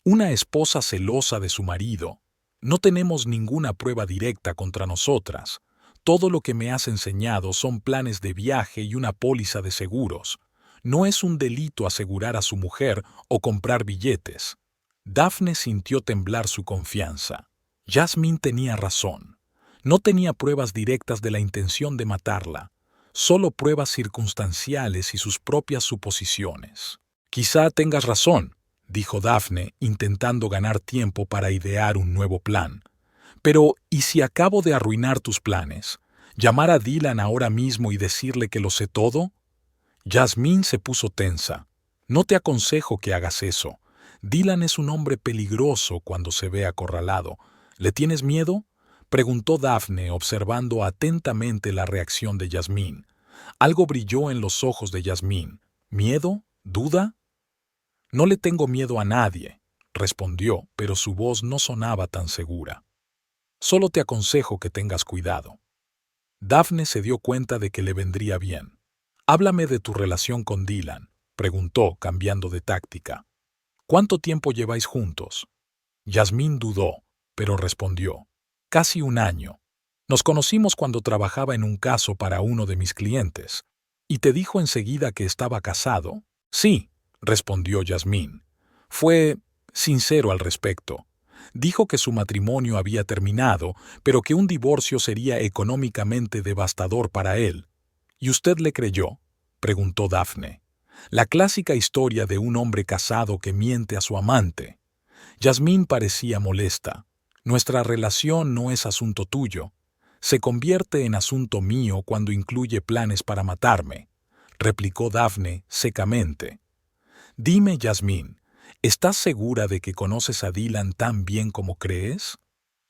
Una esposa celosa de su marido. No tenemos ninguna prueba directa contra nosotras. Todo lo que me has enseñado son planes de viaje y una póliza de seguros. No es un delito asegurar a su mujer o comprar billetes. Daphne sintió temblar su confianza. Yasmín tenía razón. No tenía pruebas directas de la intención de matarla. solo pruebas circunstanciales y sus propias suposiciones. Quizá tengas razón, dijo Daphne, intentando ganar tiempo para idear un nuevo plan. Pero, ¿y si acabo de arruinar tus planes? ¿Llamar a Dylan ahora mismo y decirle que lo sé todo? Jasmine se puso tensa. No te aconsejo que hagas eso. Dylan es un hombre peligroso cuando se ve acorralado. ¿Le tienes miedo? Preguntó Daphne, observando atentamente la reacción de Jasmine. Algo brilló en los ojos de Jasmine. ¿Miedo? ¿Duda? No le tengo miedo a nadie, respondió, pero su voz no sonaba tan segura. Solo te aconsejo que tengas cuidado. Daphne se dio cuenta de que le vendría bien. Háblame de tu relación con Dylan, preguntó, cambiando de táctica. ¿Cuánto tiempo lleváis juntos? Jasmine dudó, pero respondió. Casi un año. Nos conocimos cuando trabajaba en un caso para uno de mis clientes. ¿Y te dijo enseguida que estaba casado? Sí, respondió Jasmine. Fue sincero al respecto. Dijo que su matrimonio había terminado, pero que un divorcio sería económicamente devastador para él. ¿Y usted le creyó? Preguntó Daphne. La clásica historia de un hombre casado que miente a su amante. Jasmine parecía molesta. Nuestra relación no es asunto tuyo. Se convierte en asunto mío cuando incluye planes para matarme, replicó Daphne secamente. Dime, Jasmine, ¿estás segura de que conoces a Dylan tan bien como crees?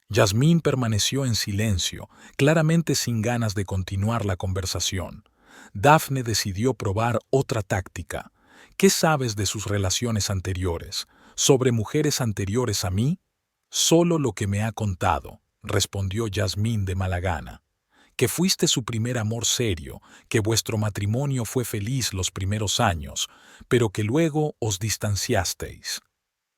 Jasmine permaneció en silencio, claramente sin ganas de continuar la conversación. Daphne decidió probar otra táctica. ¿Qué sabes de sus relaciones anteriores? ¿Sobre mujeres anteriores a mí? Solo lo que me ha contado, respondió Jasmine de mala gana. Que fuiste su primer amor serio, que vuestro matrimonio fue feliz los primeros años, pero que luego os distanciasteis.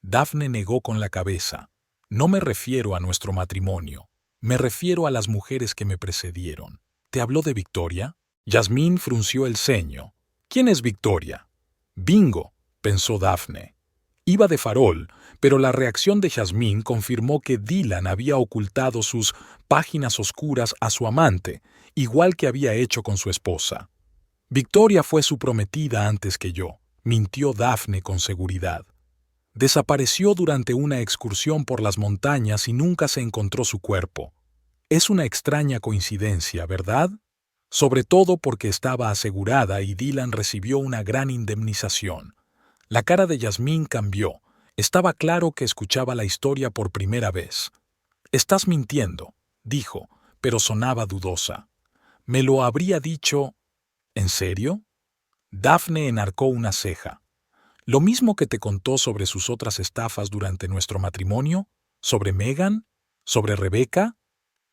Daphne negó con la cabeza. No me refiero a nuestro matrimonio, me refiero a las mujeres que me precedieron. ¿Te habló de Victoria? Jasmine frunció el ceño. ¿Quién es Victoria? Bingo, pensó Daphne. Iba de farol, pero la reacción de Jasmine confirmó que Dylan había ocultado sus páginas oscuras a su amante, igual que había hecho con su esposa. Victoria fue su prometida antes que yo, mintió Daphne con seguridad. Desapareció durante una excursión por las montañas y nunca se encontró su cuerpo. Es una extraña coincidencia, ¿verdad? Sobre todo porque estaba asegurada y Dylan recibió una gran indemnización. La cara de Jasmine cambió. Estaba claro que escuchaba la historia por primera vez. «Estás mintiendo», dijo, pero sonaba dudosa. «Me lo habría dicho...» ¿En serio? Daphne enarcó una ceja. ¿Lo mismo que te contó sobre sus otras estafas durante nuestro matrimonio? ¿Sobre Megan? ¿Sobre Rebecca?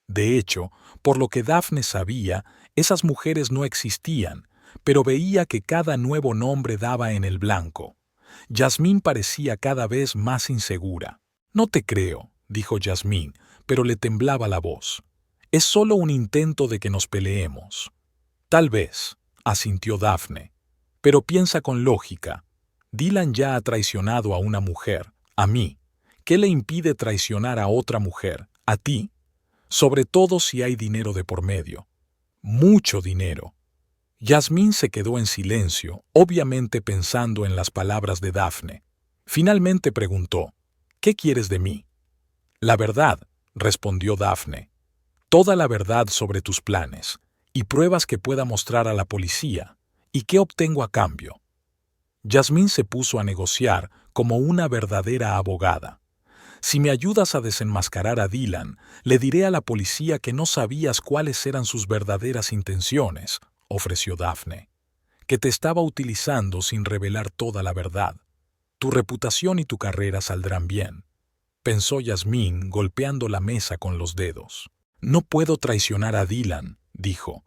De hecho, por lo que Daphne sabía, esas mujeres no existían, pero veía que cada nuevo nombre daba en el blanco. Jasmine parecía cada vez más insegura. «No te creo», dijo Jasmine, pero le temblaba la voz. «Es solo un intento de que nos peleemos». «Tal vez», asintió Daphne. «Pero piensa con lógica. Dylan ya ha traicionado a una mujer, a mí. ¿Qué le impide traicionar a otra mujer, a ti? Sobre todo si hay dinero de por medio. Mucho dinero». Jasmine se quedó en silencio, obviamente pensando en las palabras de Daphne. Finalmente preguntó, «¿Qué quieres de mí?» «La verdad», respondió Daphne. «Toda la verdad sobre tus planes, y pruebas que pueda mostrar a la policía. ¿Y qué obtengo a cambio?» Jasmine se puso a negociar como una verdadera abogada. «Si me ayudas a desenmascarar a Dylan, le diré a la policía que no sabías cuáles eran sus verdaderas intenciones», ofreció Daphne, «que te estaba utilizando sin revelar toda la verdad. Tu reputación y tu carrera saldrán bien», pensó Jasmine golpeando la mesa con los dedos. «No puedo traicionar a Dylan», dijo.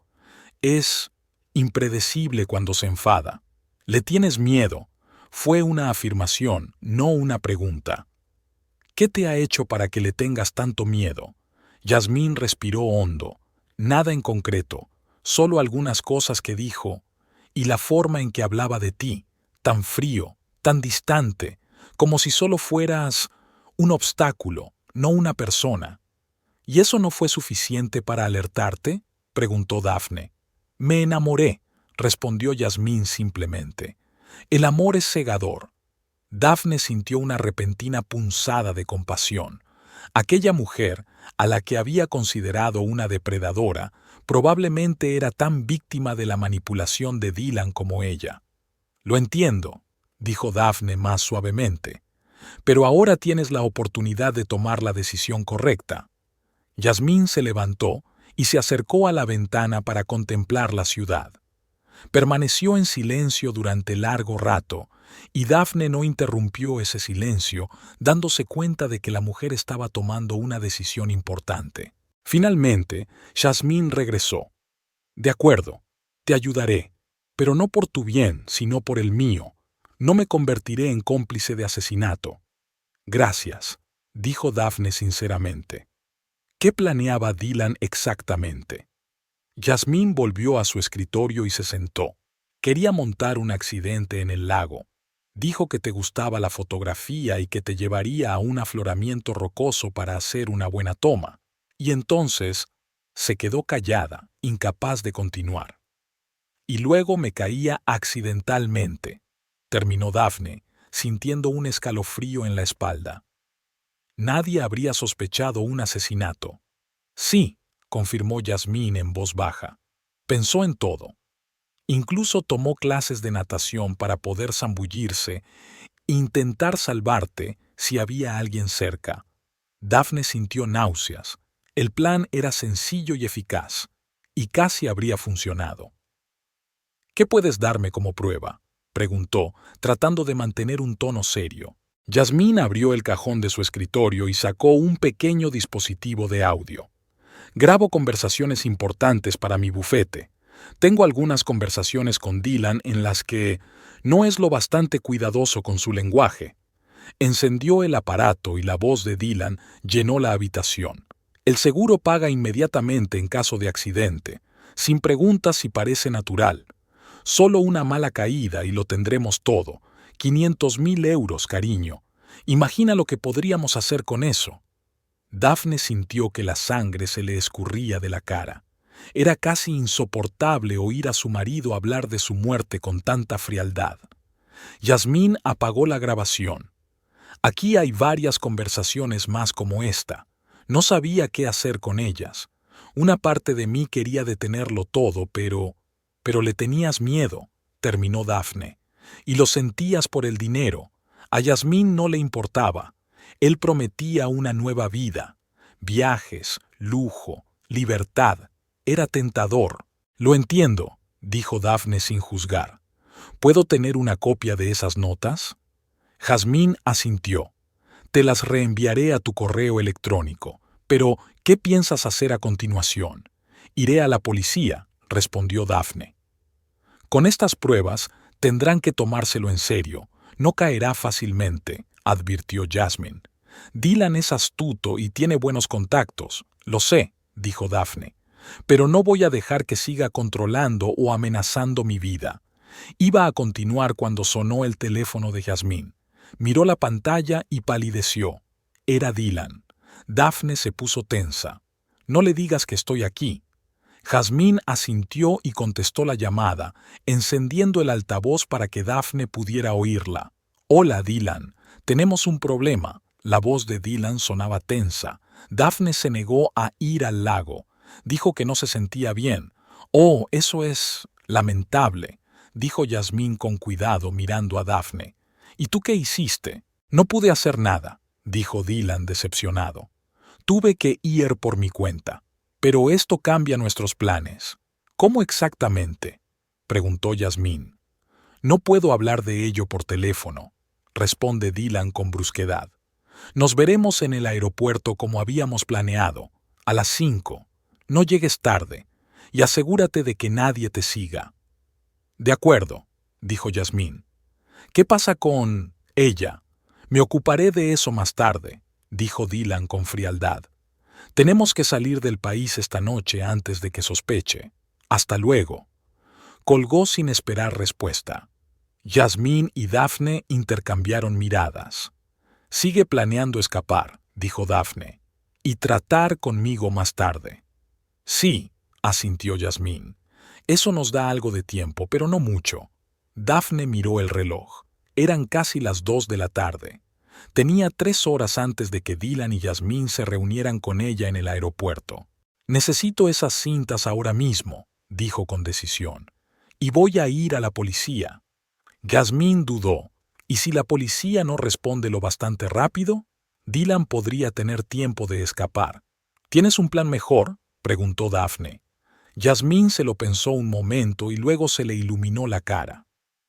«Es impredecible cuando se enfada. Le tienes miedo». Fue una afirmación, no una pregunta. «¿Qué te ha hecho para que le tengas tanto miedo?» Jasmine respiró hondo. Nada en concreto, solo algunas cosas que dijo, y la forma en que hablaba de ti, tan frío, tan distante, como si solo fueras un obstáculo, no una persona. «¿Y eso no fue suficiente para alertarte?», preguntó Daphne. Me enamoré, respondió Yasmín simplemente. El amor es cegador. Dafne sintió una repentina punzada de compasión. Aquella mujer, a la que había considerado una depredadora, probablemente era tan víctima de la manipulación de Dylan como ella. Lo entiendo, dijo Dafne más suavemente, pero ahora tienes la oportunidad de tomar la decisión correcta. Yasmín se levantó y se acercó a la ventana para contemplar la ciudad. Permaneció en silencio durante largo rato, y Dafne no interrumpió ese silencio, dándose cuenta de que la mujer estaba tomando una decisión importante. Finalmente, Yasmín regresó. De acuerdo, te ayudaré, pero no por tu bien, sino por el mío. No me convertiré en cómplice de asesinato. Gracias, dijo Dafne sinceramente. ¿Qué planeaba Dylan exactamente? Yasmín volvió a su escritorio y se sentó. Quería montar un accidente en el lago. Dijo que te gustaba la fotografía y que te llevaría a un afloramiento rocoso para hacer una buena toma. Y entonces se quedó callada, incapaz de continuar. Y luego me caía accidentalmente, terminó Dafne, sintiendo un escalofrío en la espalda. Nadie habría sospechado un asesinato. Sí, confirmó Yasmín en voz baja. Pensó en todo. Incluso tomó clases de natación para poder zambullirse e intentar salvarte si había alguien cerca. Dafne sintió náuseas. El plan era sencillo y eficaz, y casi habría funcionado. ¿Qué puedes darme como prueba?, preguntó, tratando de mantener un tono serio. Yasmín abrió el cajón de su escritorio y sacó un pequeño dispositivo de audio. Grabo conversaciones importantes para mi bufete. Tengo algunas conversaciones con Dylan en las que no es lo bastante cuidadoso con su lenguaje. Encendió el aparato y la voz de Dylan llenó la habitación. El seguro paga inmediatamente en caso de accidente, sin preguntas si parece natural. Solo una mala caída y lo tendremos todo. 500.000 euros, cariño. Imagina lo que podríamos hacer con eso. Dafne sintió que la sangre se le escurría de la cara. Era casi insoportable oír a su marido hablar de su muerte con tanta frialdad. Yasmín apagó la grabación. Aquí hay varias conversaciones más como esta. No sabía qué hacer con ellas. Una parte de mí quería detenerlo todo, pero le tenías miedo, terminó Dafne. Y lo sentías por el dinero. A Yasmín no le importaba. Él prometía una nueva vida. Viajes, lujo, libertad. Era tentador. Lo entiendo, dijo Dafne sin juzgar. ¿Puedo tener una copia de esas notas? Yasmín asintió. Te las reenviaré a tu correo electrónico. Pero, ¿qué piensas hacer a continuación? Iré a la policía, respondió Dafne. Con estas pruebas, tendrán que tomárselo en serio. No caerá fácilmente, advirtió Yasmín. Dylan es astuto y tiene buenos contactos. Lo sé, dijo Dafne. Pero no voy a dejar que siga controlando o amenazando mi vida. Iba a continuar cuando sonó el teléfono de Yasmín. Miró la pantalla y palideció. Era Dylan. Dafne se puso tensa. No le digas que estoy aquí. Yasmín asintió y contestó la llamada, encendiendo el altavoz para que Dafne pudiera oírla. Hola, Dylan. Tenemos un problema. La voz de Dylan sonaba tensa. Dafne se negó a ir al lago. Dijo que no se sentía bien. Oh, eso es lamentable, dijo Yasmín con cuidado mirando a Dafne. ¿Y tú qué hiciste? No pude hacer nada, dijo Dylan decepcionado. Tuve que ir por mi cuenta. Pero esto cambia nuestros planes. ¿Cómo exactamente?, preguntó Yasmín. No puedo hablar de ello por teléfono, responde Dylan con brusquedad. Nos veremos en el aeropuerto como habíamos planeado, a las 5. No llegues tarde, y asegúrate de que nadie te siga. De acuerdo, dijo Yasmín. ¿Qué pasa con ella? Me ocuparé de eso más tarde, dijo Dylan con frialdad. Tenemos que salir del país esta noche antes de que sospeche. Hasta luego. Colgó sin esperar respuesta. Yasmín y Dafne intercambiaron miradas. Sigue planeando escapar, dijo Dafne, y tratar conmigo más tarde. Sí, asintió Yasmín. Eso nos da algo de tiempo, pero no mucho. Daphne miró el reloj. Eran casi las 2 de la tarde. Tenía 3 horas antes de que Dylan y Yasmín se reunieran con ella en el aeropuerto. «Necesito esas cintas ahora mismo», dijo con decisión. «Y voy a ir a la policía». Yasmín dudó. ¿Y si la policía no responde lo bastante rápido? Dylan podría tener tiempo de escapar. ¿Tienes un plan mejor?, preguntó Daphne. Yasmín se lo pensó un momento y luego se le iluminó la cara.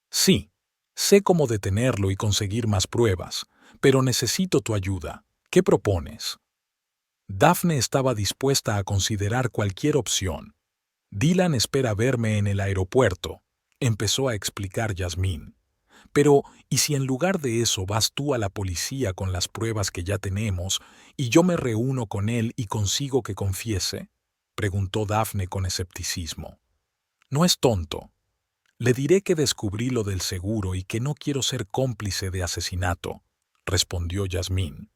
«Sí, sé cómo detenerlo y conseguir más pruebas, pero necesito tu ayuda. ¿Qué propones?» Daphne estaba dispuesta a considerar cualquier opción. «Dylan espera verme en el aeropuerto», empezó a explicar Yasmín. «Pero, ¿y si en lugar de eso vas tú a la policía con las pruebas que ya tenemos y yo me reúno con él y consigo que confiese?», preguntó Daphne con escepticismo. «No es tonto. Le diré que descubrí lo del seguro y que no quiero ser cómplice de asesinato», respondió Yasmín.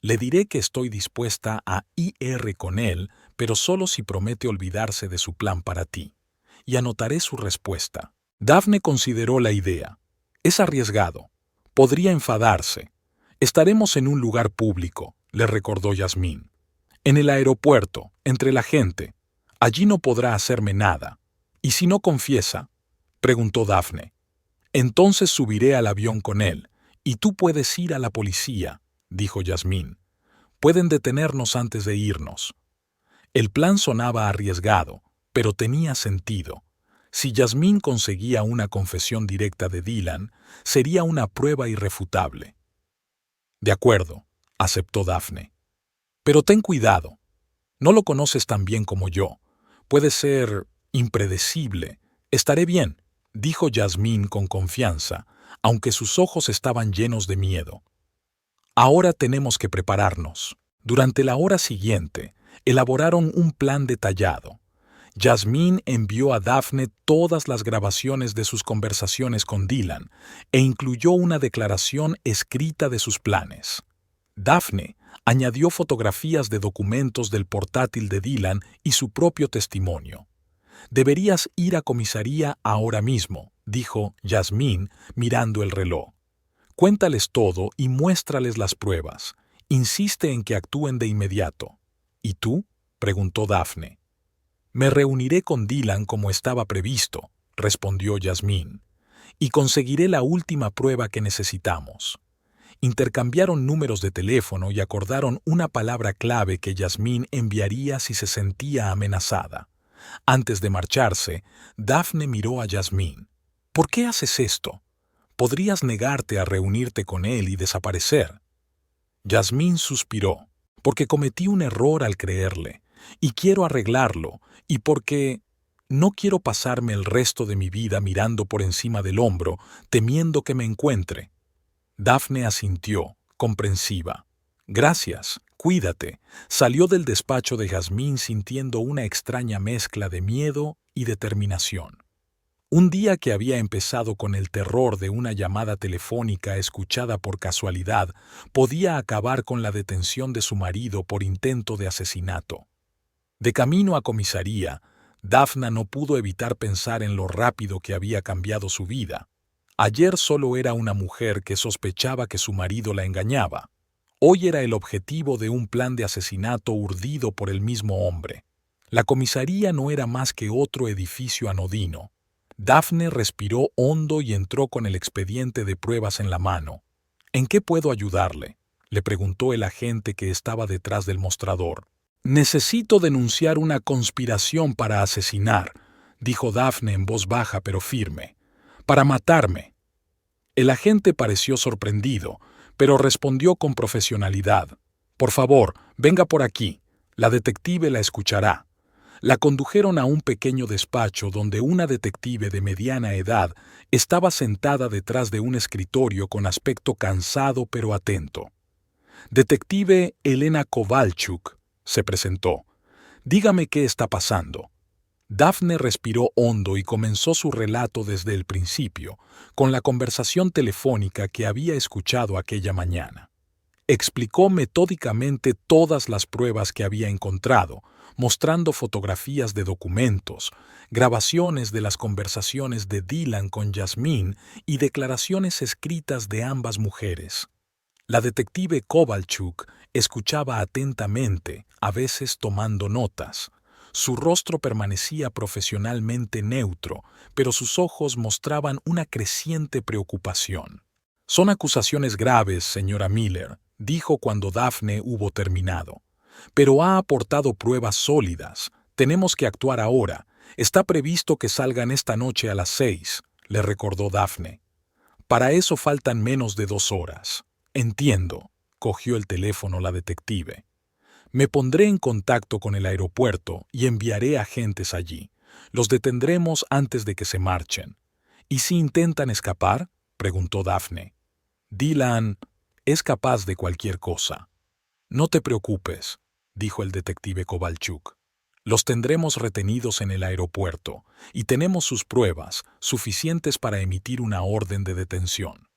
«Le diré que estoy dispuesta a ir con él, pero solo si promete olvidarse de su plan para ti. Y anotaré su respuesta». Daphne consideró la idea. «Es arriesgado. Podría enfadarse. Estaremos en un lugar público», le recordó Yasmín. «En el aeropuerto, entre la gente. Allí no podrá hacerme nada. ¿Y si no confiesa?», preguntó Daphne. «Entonces subiré al avión con él, y tú puedes ir a la policía», dijo Yasmín. «Pueden detenernos antes de irnos». El plan sonaba arriesgado, pero tenía sentido. Si Yasmín conseguía una confesión directa de Dylan, sería una prueba irrefutable. «De acuerdo», aceptó Daphne. «Pero ten cuidado. No lo conoces tan bien como yo. Puede ser impredecible». «Estaré bien», dijo Yasmín con confianza, aunque sus ojos estaban llenos de miedo. «Ahora tenemos que prepararnos». Durante la hora siguiente, elaboraron un plan detallado. Yasmín envió a Daphne todas las grabaciones de sus conversaciones con Dylan e incluyó una declaración escrita de sus planes. Daphne añadió fotografías de documentos del portátil de Dylan y su propio testimonio. «Deberías ir a comisaría ahora mismo», dijo Yasmín mirando el reloj. «Cuéntales todo y muéstrales las pruebas. Insiste en que actúen de inmediato». «¿Y tú?», preguntó Daphne. «Me reuniré con Dylan como estaba previsto», respondió Yasmín, «y conseguiré la última prueba que necesitamos». Intercambiaron números de teléfono y acordaron una palabra clave que Yasmín enviaría si se sentía amenazada. Antes de marcharse, Daphne miró a Yasmín. «¿Por qué haces esto? Podrías negarte a reunirte con él y desaparecer». Yasmín suspiró. «Porque cometí un error al creerle, y quiero arreglarlo, y porque no quiero pasarme el resto de mi vida mirando por encima del hombro, temiendo que me encuentre». Daphne asintió, comprensiva. «Gracias, cuídate». Salió del despacho de Yasmín sintiendo una extraña mezcla de miedo y determinación. Un día que había empezado con el terror de una llamada telefónica escuchada por casualidad, podía acabar con la detención de su marido por intento de asesinato. De camino a comisaría, Daphne no pudo evitar pensar en lo rápido que había cambiado su vida. Ayer solo era una mujer que sospechaba que su marido la engañaba. Hoy era el objetivo de un plan de asesinato urdido por el mismo hombre. La comisaría no era más que otro edificio anodino. Daphne respiró hondo y entró con el expediente de pruebas en la mano. «¿En qué puedo ayudarle?», le preguntó el agente que estaba detrás del mostrador. «Necesito denunciar una conspiración para asesinar», dijo Daphne en voz baja pero firme. «Para matarme». El agente pareció sorprendido, pero respondió con profesionalidad. «Por favor, venga por aquí. La detective la escuchará». La condujeron a un pequeño despacho donde una detective de mediana edad estaba sentada detrás de un escritorio con aspecto cansado pero atento. «Detective Elena Kovalchuk», se presentó. «Dígame qué está pasando». Daphne respiró hondo y comenzó su relato desde el principio, con la conversación telefónica que había escuchado aquella mañana. Explicó metódicamente todas las pruebas que había encontrado, mostrando fotografías de documentos, grabaciones de las conversaciones de Dylan con Yasmín y declaraciones escritas de ambas mujeres. La detective Kovalchuk escuchaba atentamente, a veces tomando notas. Su rostro permanecía profesionalmente neutro, pero sus ojos mostraban una creciente preocupación. «Son acusaciones graves, señora Miller», dijo cuando Daphne hubo terminado. «Pero ha aportado pruebas sólidas. Tenemos que actuar ahora. Está previsto que salgan esta noche a las 6», le recordó Daphne. «Para eso faltan menos de 2 horas». «Entiendo», cogió el teléfono la detective. «Me pondré en contacto con el aeropuerto y enviaré agentes allí. Los detendremos antes de que se marchen». «¿Y si intentan escapar?», preguntó Daphne. «Dylan es capaz de cualquier cosa». «No te preocupes», dijo el detective Kovalchuk. «Los tendremos retenidos en el aeropuerto y tenemos sus pruebas, suficientes para emitir una orden de detención».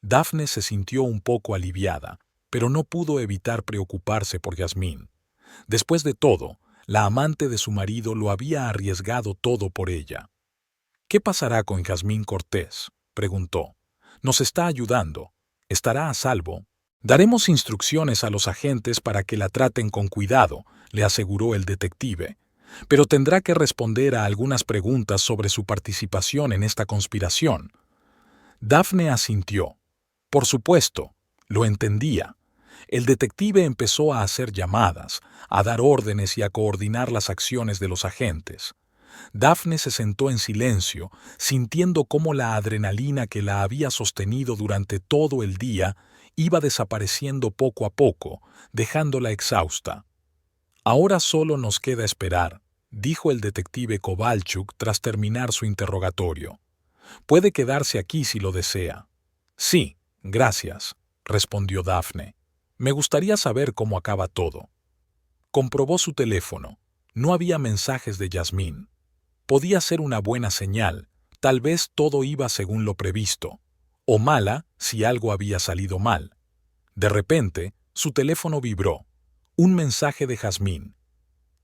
Daphne se sintió un poco aliviada, pero no pudo evitar preocuparse por Yasmín. Después de todo, la amante de su marido lo había arriesgado todo por ella. «¿Qué pasará con Yasmín Cortés?», preguntó. «Nos está ayudando. ¿Estará a salvo?». «Daremos instrucciones a los agentes para que la traten con cuidado», le aseguró el detective. «Pero tendrá que responder a algunas preguntas sobre su participación en esta conspiración». Daphne asintió. Por supuesto, lo entendía. El detective empezó a hacer llamadas, a dar órdenes y a coordinar las acciones de los agentes. Daphne se sentó en silencio, sintiendo cómo la adrenalina que la había sostenido durante todo el día iba desapareciendo poco a poco, dejándola exhausta. «Ahora solo nos queda esperar», dijo el detective Kovalchuk tras terminar su interrogatorio. «Puede quedarse aquí si lo desea». «Sí, gracias», respondió Daphne. «Me gustaría saber cómo acaba todo». Comprobó su teléfono. No había mensajes de Yasmín. Podía ser una buena señal. Tal vez todo iba según lo previsto. O mala si algo había salido mal. De repente, su teléfono vibró. Un mensaje de Yasmín.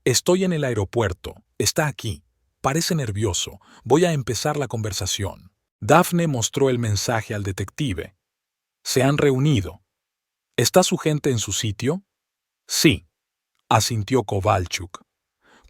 «Estoy en el aeropuerto. Está aquí. Parece nervioso. Voy a empezar la conversación». Daphne mostró el mensaje al detective. «Se han reunido». «¿Está su gente en su sitio?». «Sí», asintió Kovalchuk.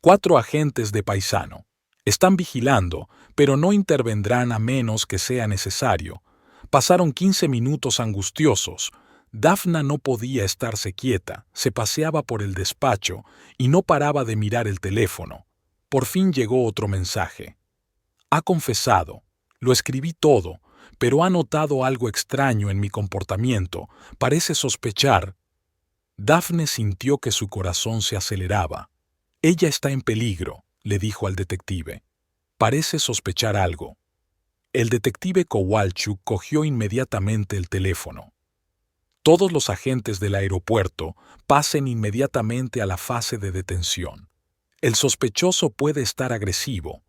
4 agentes de paisano. Están vigilando, pero no intervendrán a menos que sea necesario. Pasaron 15 minutos angustiosos. Daphne no podía estarse quieta, se paseaba por el despacho y no paraba de mirar el teléfono. Por fin llegó otro mensaje. «Ha confesado. Lo escribí todo, pero ha notado algo extraño en mi comportamiento. Parece sospechar». Daphne sintió que su corazón se aceleraba. «Ella está en peligro», le dijo al detective. «Parece sospechar algo». El detective Kovalchuk cogió inmediatamente el teléfono. «Todos los agentes del aeropuerto pasen inmediatamente a la fase de detención. El sospechoso puede estar agresivo».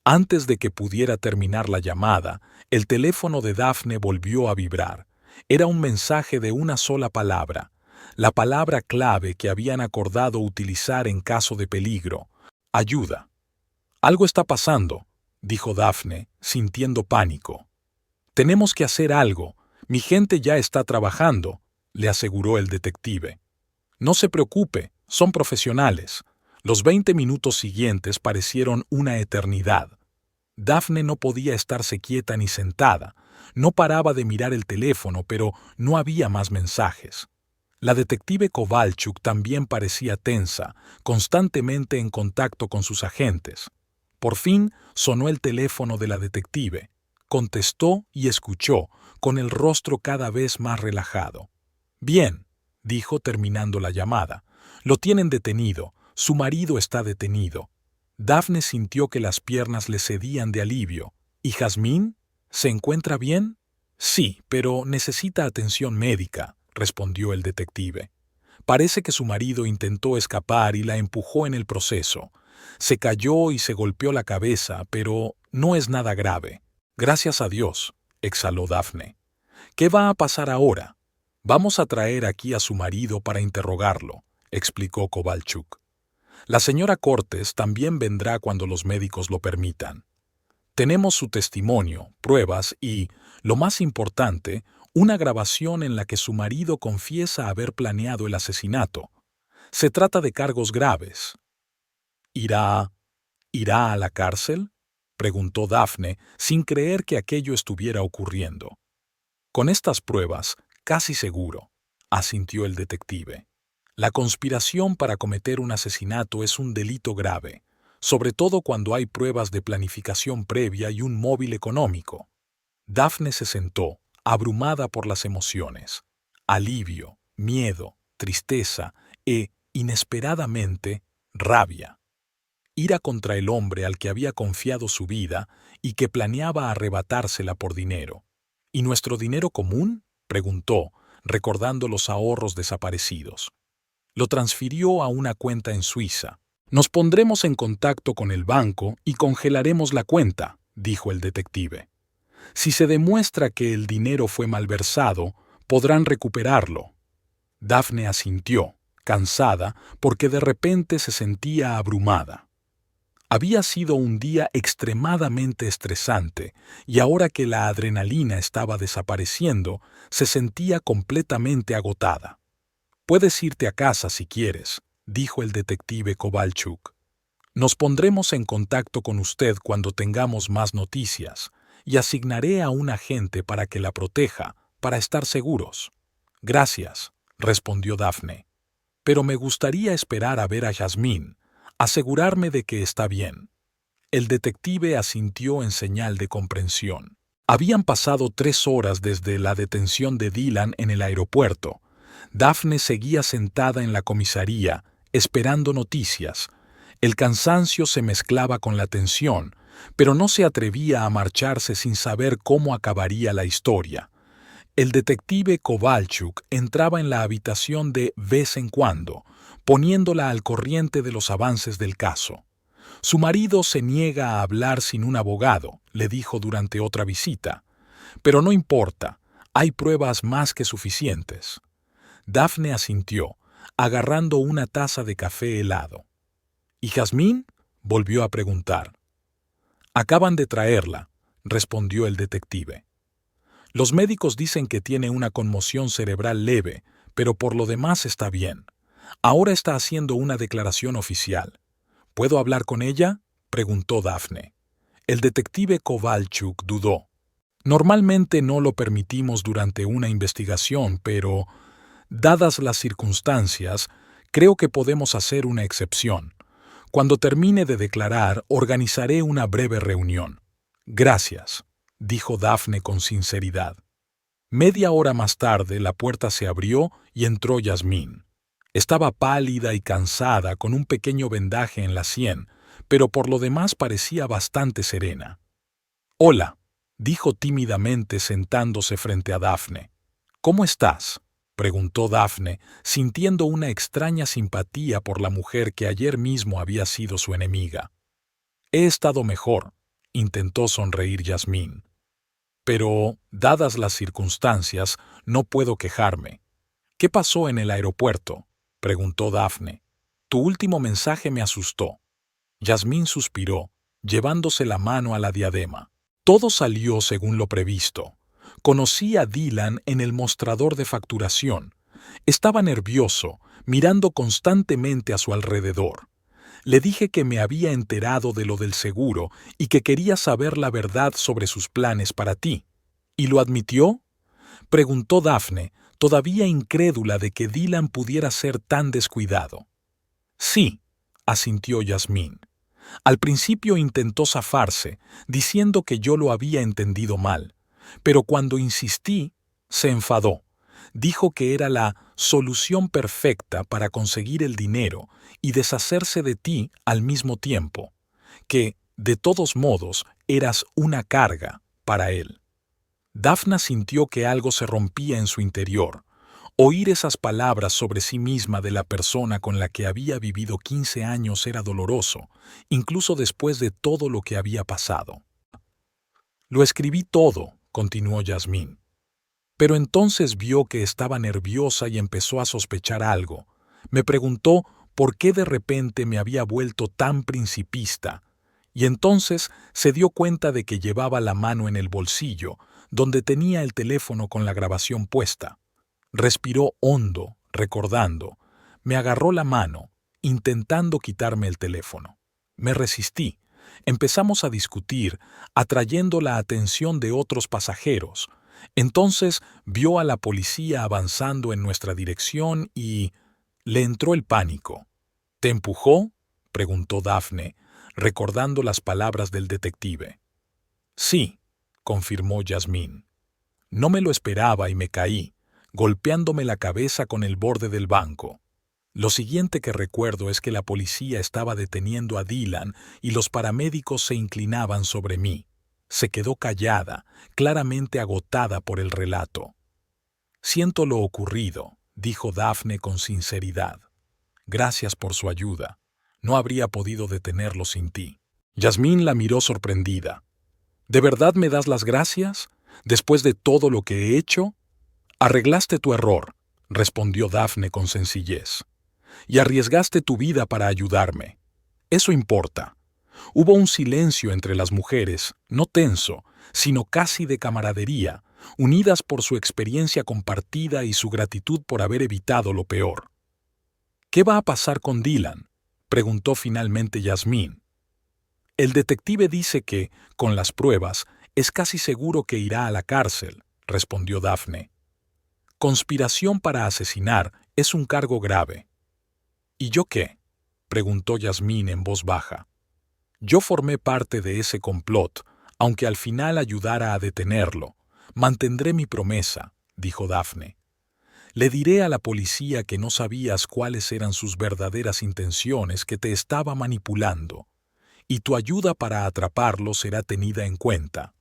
Antes de que pudiera terminar la llamada, el teléfono de Daphne volvió a vibrar. Era un mensaje de una sola palabra, la palabra clave que habían acordado utilizar en caso de peligro: ayuda. «Algo está pasando», dijo Daphne, sintiendo pánico. «Tenemos que hacer algo. Mi gente ya está trabajando», le aseguró el detective. «No se preocupe, son profesionales». Los 20 minutos siguientes parecieron una eternidad. Daphne no podía estarse quieta ni sentada. No paraba de mirar el teléfono, pero no había más mensajes. La detective Kovalchuk también parecía tensa, constantemente en contacto con sus agentes. Por fin sonó el teléfono de la detective. Contestó y escuchó, con el rostro cada vez más relajado. «Bien», dijo terminando la llamada. «Lo tienen detenido. Su marido está detenido». Daphne sintió que las piernas le cedían de alivio. «¿Y Yasmín? ¿Se encuentra bien?». «Sí, pero necesita atención médica», respondió el detective. «Parece que su marido intentó escapar y la empujó en el proceso. Se cayó y se golpeó la cabeza, pero no es nada grave». «Gracias a Dios», exhaló Daphne. «¿Qué va a pasar ahora?». «Vamos a traer aquí a su marido para interrogarlo», explicó Kovalchuk. La señora Cortes también vendrá cuando los médicos lo permitan. Tenemos su testimonio, pruebas y, lo más importante, una grabación en la que su marido confiesa haber planeado el asesinato. Se trata de cargos graves. ¿Irá a la cárcel?, preguntó Daphne, sin creer que aquello estuviera ocurriendo. Con estas pruebas, casi seguro, asintió el detective. La conspiración para cometer un asesinato es un delito grave, sobre todo cuando hay pruebas de planificación previa y un móvil económico. Daphne se sentó, abrumada por las emociones. Alivio, miedo, tristeza e, inesperadamente, rabia. Ira contra el hombre al que había confiado su vida y que planeaba arrebatársela por dinero. ¿Y nuestro dinero común?, preguntó, recordando los ahorros desaparecidos. Lo transfirió a una cuenta en Suiza. Nos pondremos en contacto con el banco y congelaremos la cuenta, dijo el detective. Si se demuestra que el dinero fue malversado, podrán recuperarlo. Daphne asintió, cansada, porque de repente se sentía abrumada. Había sido un día extremadamente estresante y ahora que la adrenalina estaba desapareciendo, se sentía completamente agotada. «Puedes irte a casa si quieres», dijo el detective Kovalchuk. «Nos pondremos en contacto con usted cuando tengamos más noticias y asignaré a un agente para que la proteja, para estar seguros». «Gracias», respondió Daphne. «Pero me gustaría esperar a ver a Yasmín, asegurarme de que está bien». El detective asintió en señal de comprensión. Habían pasado 3 horas desde la detención de Dylan en el aeropuerto. Daphne seguía sentada en la comisaría, esperando noticias. El cansancio se mezclaba con la tensión, pero no se atrevía a marcharse sin saber cómo acabaría la historia. El detective Kovalchuk entraba en la habitación de vez en cuando, poniéndola al corriente de los avances del caso. «Su marido se niega a hablar sin un abogado», le dijo durante otra visita. «Pero no importa, hay pruebas más que suficientes». Daphne asintió, agarrando una taza de café helado. «¿Y Yasmín?», volvió a preguntar. «Acaban de traerla», respondió el detective. «Los médicos dicen que tiene una conmoción cerebral leve, pero por lo demás está bien. Ahora está haciendo una declaración oficial». «¿Puedo hablar con ella?», preguntó Daphne. El detective Kovalchuk dudó. «Normalmente no lo permitimos durante una investigación, pero, dadas las circunstancias, creo que podemos hacer una excepción. Cuando termine de declarar, organizaré una breve reunión». «Gracias», dijo Daphne con sinceridad. Media hora más tarde la puerta se abrió y entró Yasmín. Estaba pálida y cansada, con un pequeño vendaje en la sien, pero por lo demás parecía bastante serena. «Hola», dijo tímidamente sentándose frente a Daphne. «¿Cómo estás?», preguntó Daphne, sintiendo una extraña simpatía por la mujer que ayer mismo había sido su enemiga. «He estado mejor», intentó sonreír Yasmín. «Pero, dadas las circunstancias, no puedo quejarme». «¿Qué pasó en el aeropuerto?», preguntó Daphne. «Tu último mensaje me asustó». Yasmín suspiró, llevándose la mano a la diadema. Todo salió según lo previsto. Conocí a Dylan en el mostrador de facturación. Estaba nervioso, mirando constantemente a su alrededor. Le dije que me había enterado de lo del seguro y que quería saber la verdad sobre sus planes para ti. «¿Y lo admitió?», preguntó Daphne, todavía incrédula de que Dylan pudiera ser tan descuidado. «Sí», asintió Yasmín. «Al principio intentó zafarse, diciendo que yo lo había entendido mal, pero cuando insistí, se enfadó. Dijo que era la solución perfecta para conseguir el dinero y deshacerse de ti al mismo tiempo, que, de todos modos, eras una carga para él». Daphne sintió que algo se rompía en su interior. Oír esas palabras sobre sí misma de la persona con la que había vivido 15 años era doloroso, incluso después de todo lo que había pasado. «Lo escribí todo», continuó Yasmín. «Pero entonces vio que estaba nerviosa y empezó a sospechar algo. Me preguntó por qué de repente me había vuelto tan principista, y entonces se dio cuenta de que llevaba la mano en el bolsillo, donde tenía el teléfono con la grabación puesta. Respiró hondo, recordando. Me agarró la mano, intentando quitarme el teléfono. Me resistí. Empezamos a discutir, atrayendo la atención de otros pasajeros. Entonces vio a la policía avanzando en nuestra dirección y le entró el pánico. ¿Te empujó?, preguntó Daphne, recordando las palabras del detective. Sí, confirmó Yasmín. No me lo esperaba y me caí, golpeándome la cabeza con el borde del banco. Lo siguiente que recuerdo es que la policía estaba deteniendo a Dylan y los paramédicos se inclinaban sobre mí. Se quedó callada, claramente agotada por el relato. Siento lo ocurrido, dijo Daphne con sinceridad. Gracias por su ayuda. No habría podido detenerlo sin ti. Yasmín la miró sorprendida. ¿De verdad me das las gracias? ¿Después de todo lo que he hecho? Arreglaste tu error, respondió Daphne con sencillez. Y arriesgaste tu vida para ayudarme. Eso importa. Hubo un silencio entre las mujeres, no tenso, sino casi de camaradería, unidas por su experiencia compartida y su gratitud por haber evitado lo peor. ¿Qué va a pasar con Dylan?, preguntó finalmente Yasmín. El detective dice que, con las pruebas, es casi seguro que irá a la cárcel, respondió Daphne. Conspiración para asesinar es un cargo grave. ¿Y yo qué?, preguntó Yasmín en voz baja. Yo formé parte de ese complot, aunque al final ayudara a detenerlo. Mantendré mi promesa, dijo Daphne. Le diré a la policía que no sabías cuáles eran sus verdaderas intenciones, que te estaba manipulando, y tu ayuda para atraparlo será tenida en cuenta.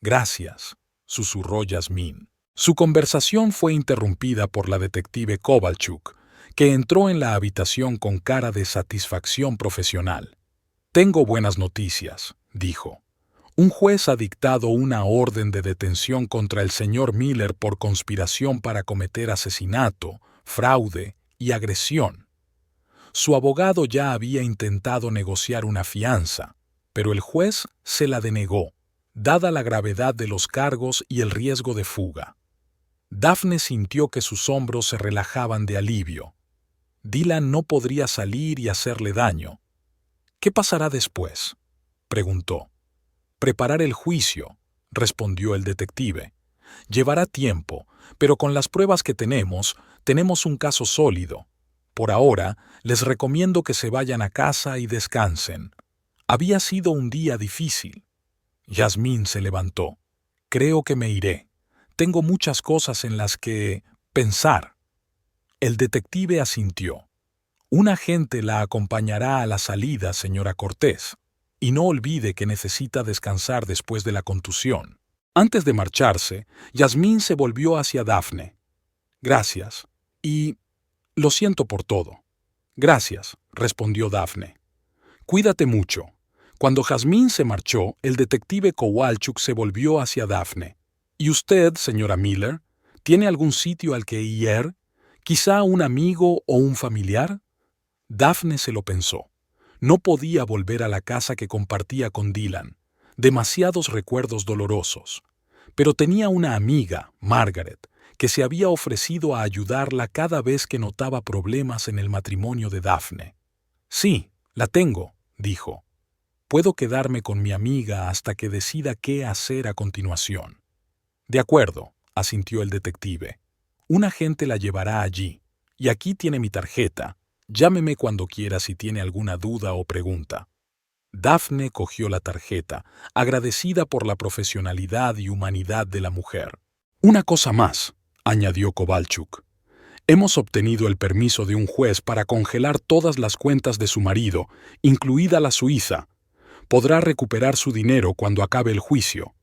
Gracias, susurró Yasmín. Su conversación fue interrumpida por la detective Kovalchuk, que entró en la habitación con cara de satisfacción profesional. Tengo buenas noticias, dijo. Un juez ha dictado una orden de detención contra el señor Miller por conspiración para cometer asesinato, fraude y agresión. Su abogado ya había intentado negociar una fianza, pero el juez se la denegó, dada la gravedad de los cargos y el riesgo de fuga. Daphne sintió que sus hombros se relajaban de alivio. Dylan no podría salir y hacerle daño. ¿Qué pasará después?, preguntó. Preparar el juicio, respondió el detective. Llevará tiempo, pero con las pruebas que tenemos un caso sólido. Por ahora, les recomiendo que se vayan a casa y descansen. Había sido un día difícil. Yasmín se levantó. Creo que me iré. Tengo muchas cosas en las que pensar. El detective asintió. Un agente la acompañará a la salida, señora Cortés. Y no olvide que necesita descansar después de la contusión. Antes de marcharse, Yasmín se volvió hacia Daphne. Gracias. Y lo siento por todo. Gracias, respondió Daphne. Cuídate mucho. Cuando Yasmín se marchó, el detective Kowalchuk se volvió hacia Daphne. ¿Y usted, señora Miller, tiene algún sitio al que ir? ¿Quizá un amigo o un familiar? Daphne se lo pensó. No podía volver a la casa que compartía con Dylan. Demasiados recuerdos dolorosos. Pero tenía una amiga, Margaret, que se había ofrecido a ayudarla cada vez que notaba problemas en el matrimonio de Daphne. Sí, la tengo, dijo. Puedo quedarme con mi amiga hasta que decida qué hacer a continuación. De acuerdo, asintió el detective. Un agente la llevará allí. Y aquí tiene mi tarjeta. Llámeme cuando quiera si tiene alguna duda o pregunta. Daphne cogió la tarjeta, agradecida por la profesionalidad y humanidad de la mujer. Una cosa más, añadió Kovalchuk. Hemos obtenido el permiso de un juez para congelar todas las cuentas de su marido, incluida la suiza. Podrá recuperar su dinero cuando acabe el juicio.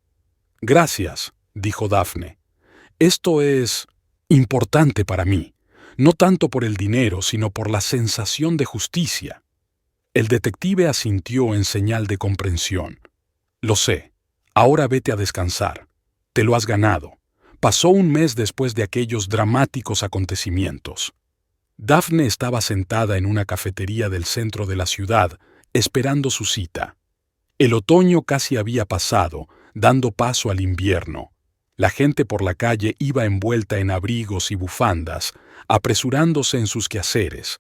Gracias, dijo Daphne. Esto es importante para mí. No tanto por el dinero, sino por la sensación de justicia. El detective asintió en señal de comprensión. Lo sé. Ahora vete a descansar. Te lo has ganado. Pasó un mes después de aquellos dramáticos acontecimientos. Daphne estaba sentada en una cafetería del centro de la ciudad, esperando su cita. El otoño casi había pasado, dando paso al invierno. La gente por la calle iba envuelta en abrigos y bufandas, apresurándose en sus quehaceres.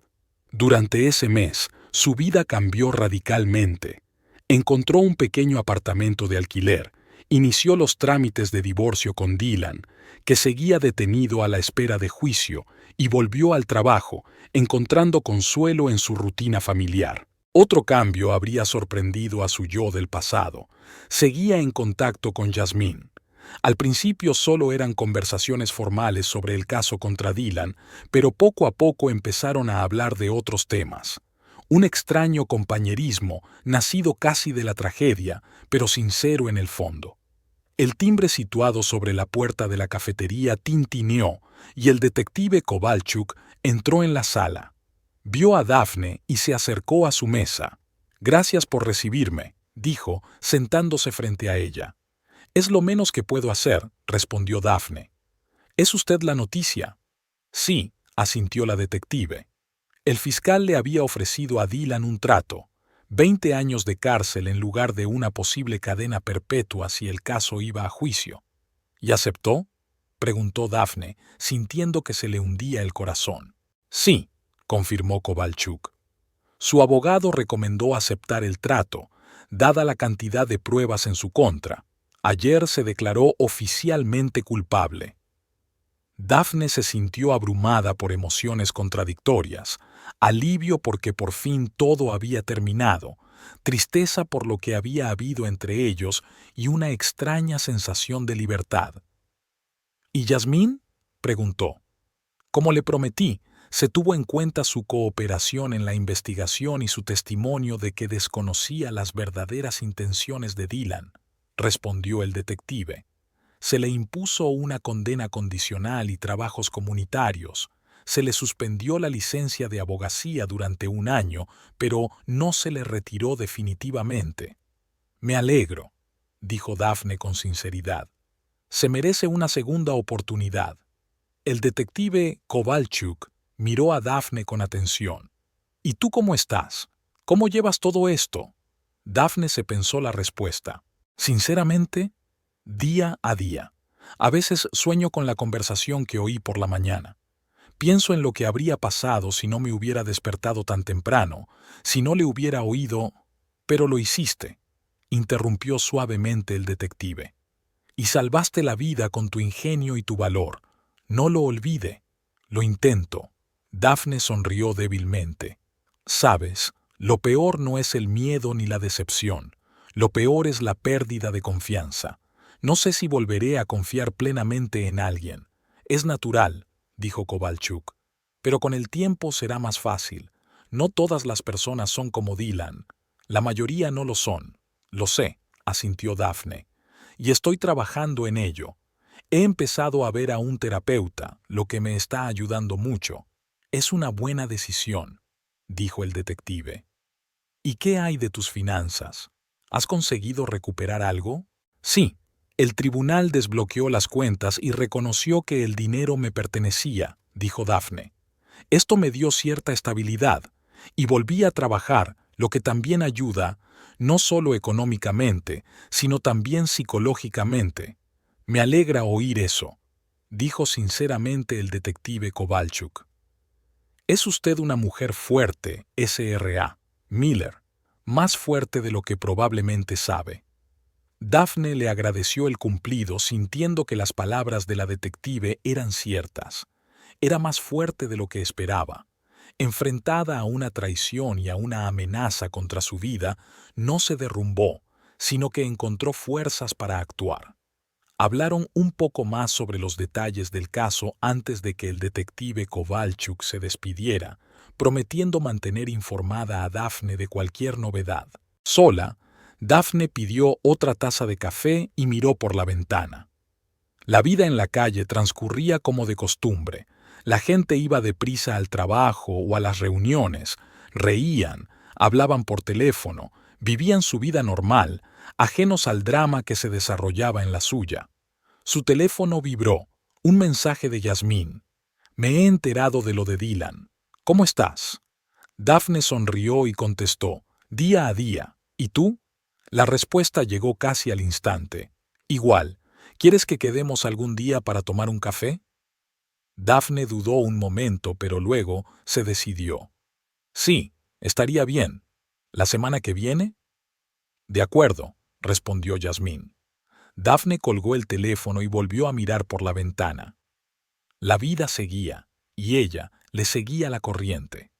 Durante ese mes, su vida cambió radicalmente. Encontró un pequeño apartamento de alquiler, inició los trámites de divorcio con Dylan, que seguía detenido a la espera de juicio, y volvió al trabajo, encontrando consuelo en su rutina familiar. Otro cambio habría sorprendido a su yo del pasado. Seguía en contacto con Jasmine. Al principio solo eran conversaciones formales sobre el caso contra Dylan, pero poco a poco empezaron a hablar de otros temas. Un extraño compañerismo, nacido casi de la tragedia, pero sincero en el fondo. El timbre situado sobre la puerta de la cafetería tintineó y el detective Kovalchuk entró en la sala. Vio a Daphne y se acercó a su mesa. «Gracias por recibirme», dijo, sentándose frente a ella. «Es lo menos que puedo hacer», respondió Daphne. «¿Es usted la noticia?» «Sí», asintió la detective. El fiscal le había ofrecido a Dylan un trato, 20 años de cárcel en lugar de una posible cadena perpetua si el caso iba a juicio. ¿Y aceptó?, preguntó Daphne, sintiendo que se le hundía el corazón. «Sí», confirmó Kovalchuk. Su abogado recomendó aceptar el trato, dada la cantidad de pruebas en su contra. Ayer se declaró oficialmente culpable. Daphne se sintió abrumada por emociones contradictorias, alivio porque por fin todo había terminado, tristeza por lo que había habido entre ellos y una extraña sensación de libertad. «¿Y Jasmine?», preguntó. «Como le prometí, se tuvo en cuenta su cooperación en la investigación y su testimonio de que desconocía las verdaderas intenciones de Dylan», respondió el detective. «Se le impuso una condena condicional y trabajos comunitarios. Se le suspendió la licencia de abogacía durante 1 año, pero no se le retiró definitivamente». «Me alegro», dijo Daphne con sinceridad. «Se merece una segunda oportunidad». El detective Kovalchuk miró a Daphne con atención. «¿Y tú cómo estás? ¿Cómo llevas todo esto?». Daphne se pensó la respuesta. «Sinceramente, día a día. A veces sueño con la conversación que oí por la mañana. Pienso en lo que habría pasado si no me hubiera despertado tan temprano, si no le hubiera oído. Pero lo hiciste», interrumpió suavemente el detective. «Y salvaste la vida con tu ingenio y tu valor. No lo olvide». «Lo intento». Daphne sonrió débilmente. «Sabes, lo peor no es el miedo ni la decepción. Lo peor es la pérdida de confianza. No sé si volveré a confiar plenamente en alguien. Es natural», dijo Kovalchuk. «Pero con el tiempo será más fácil. No todas las personas son como Dylan. La mayoría no lo son». «Lo sé», asintió Daphne. «Y estoy trabajando en ello. He empezado a ver a un terapeuta, lo que me está ayudando mucho». «Es una buena decisión», dijo el detective. «¿Y qué hay de tus finanzas? ¿Has conseguido recuperar algo?». «Sí, el tribunal desbloqueó las cuentas y reconoció que el dinero me pertenecía», dijo Daphne. «Esto me dio cierta estabilidad, y volví a trabajar, lo que también ayuda, no solo económicamente, sino también psicológicamente». «Me alegra oír eso», dijo sinceramente el detective Kovalchuk. «Es usted una mujer fuerte, Sra. Miller, más fuerte de lo que probablemente sabe». Daphne le agradeció el cumplido, sintiendo que las palabras de la detective eran ciertas. Era más fuerte de lo que esperaba. Enfrentada a una traición y a una amenaza contra su vida, no se derrumbó, sino que encontró fuerzas para actuar. Hablaron un poco más sobre los detalles del caso antes de que el detective Kovalchuk se despidiera, prometiendo mantener informada a Daphne de cualquier novedad. Sola, Daphne pidió otra taza de café y miró por la ventana. La vida en la calle transcurría como de costumbre. La gente iba deprisa al trabajo o a las reuniones, reían, hablaban por teléfono, vivían su vida normal, ajenos al drama que se desarrollaba en la suya. Su teléfono vibró, un mensaje de Jasmine. «Me he enterado de lo de Dylan. ¿Cómo estás? Daphne sonrió y contestó, día a día. ¿Y tú? La respuesta llegó casi al instante. Igual. ¿Quieres que quedemos algún día para tomar un café? Daphne dudó un momento, pero luego se decidió. Sí, estaría bien. ¿La semana que viene? De acuerdo, respondió Yasmín. Daphne colgó el teléfono y volvió a mirar por la ventana. La vida seguía, y ella le seguía la corriente.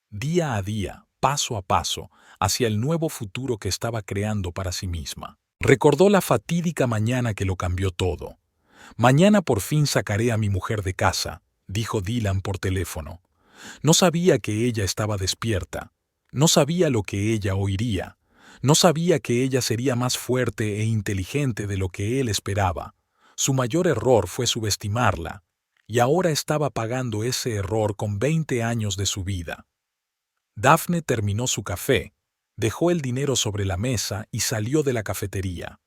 Día a día, paso a paso, hacia el nuevo futuro que estaba creando para sí misma. Recordó la fatídica mañana que lo cambió todo. Mañana por fin sacaré a mi mujer de casa, dijo Dylan por teléfono. No sabía que ella estaba despierta. No sabía lo que ella oiría. No sabía que ella sería más fuerte e inteligente de lo que él esperaba. Su mayor error fue subestimarla, y ahora estaba pagando ese error con 20 años de su vida. Daphne terminó su café, dejó el dinero sobre la mesa y salió de la cafetería.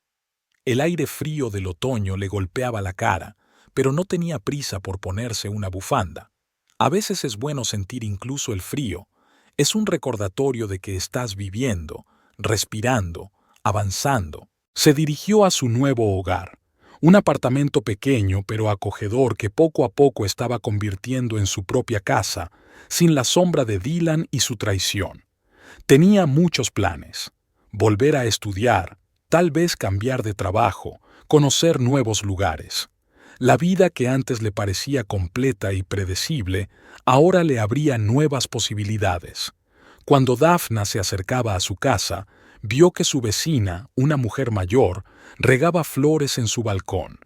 El aire frío del otoño le golpeaba la cara, pero no tenía prisa por ponerse una bufanda. A veces es bueno sentir incluso el frío. Es un recordatorio de que estás viviendo, respirando, avanzando. Se dirigió a su nuevo hogar, un apartamento pequeño pero acogedor que poco a poco estaba convirtiendo en su propia casa, sin la sombra de Dylan y su traición. Tenía muchos planes. Volver a estudiar, tal vez cambiar de trabajo, conocer nuevos lugares. La vida que antes le parecía completa y predecible, ahora le abría nuevas posibilidades. Cuando Daphne se acercaba a su casa, vio que su vecina, una mujer mayor, regaba flores en su balcón.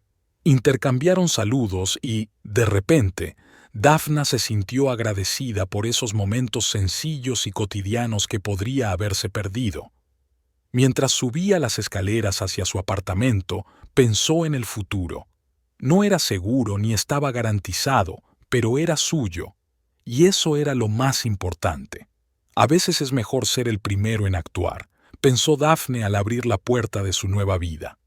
Intercambiaron saludos y, de repente, Daphne se sintió agradecida por esos momentos sencillos y cotidianos que podría haberse perdido. Mientras subía las escaleras hacia su apartamento, pensó en el futuro. No era seguro ni estaba garantizado, pero era suyo, y eso era lo más importante. A veces es mejor ser el primero en actuar, pensó Daphne al abrir la puerta de su nueva vida.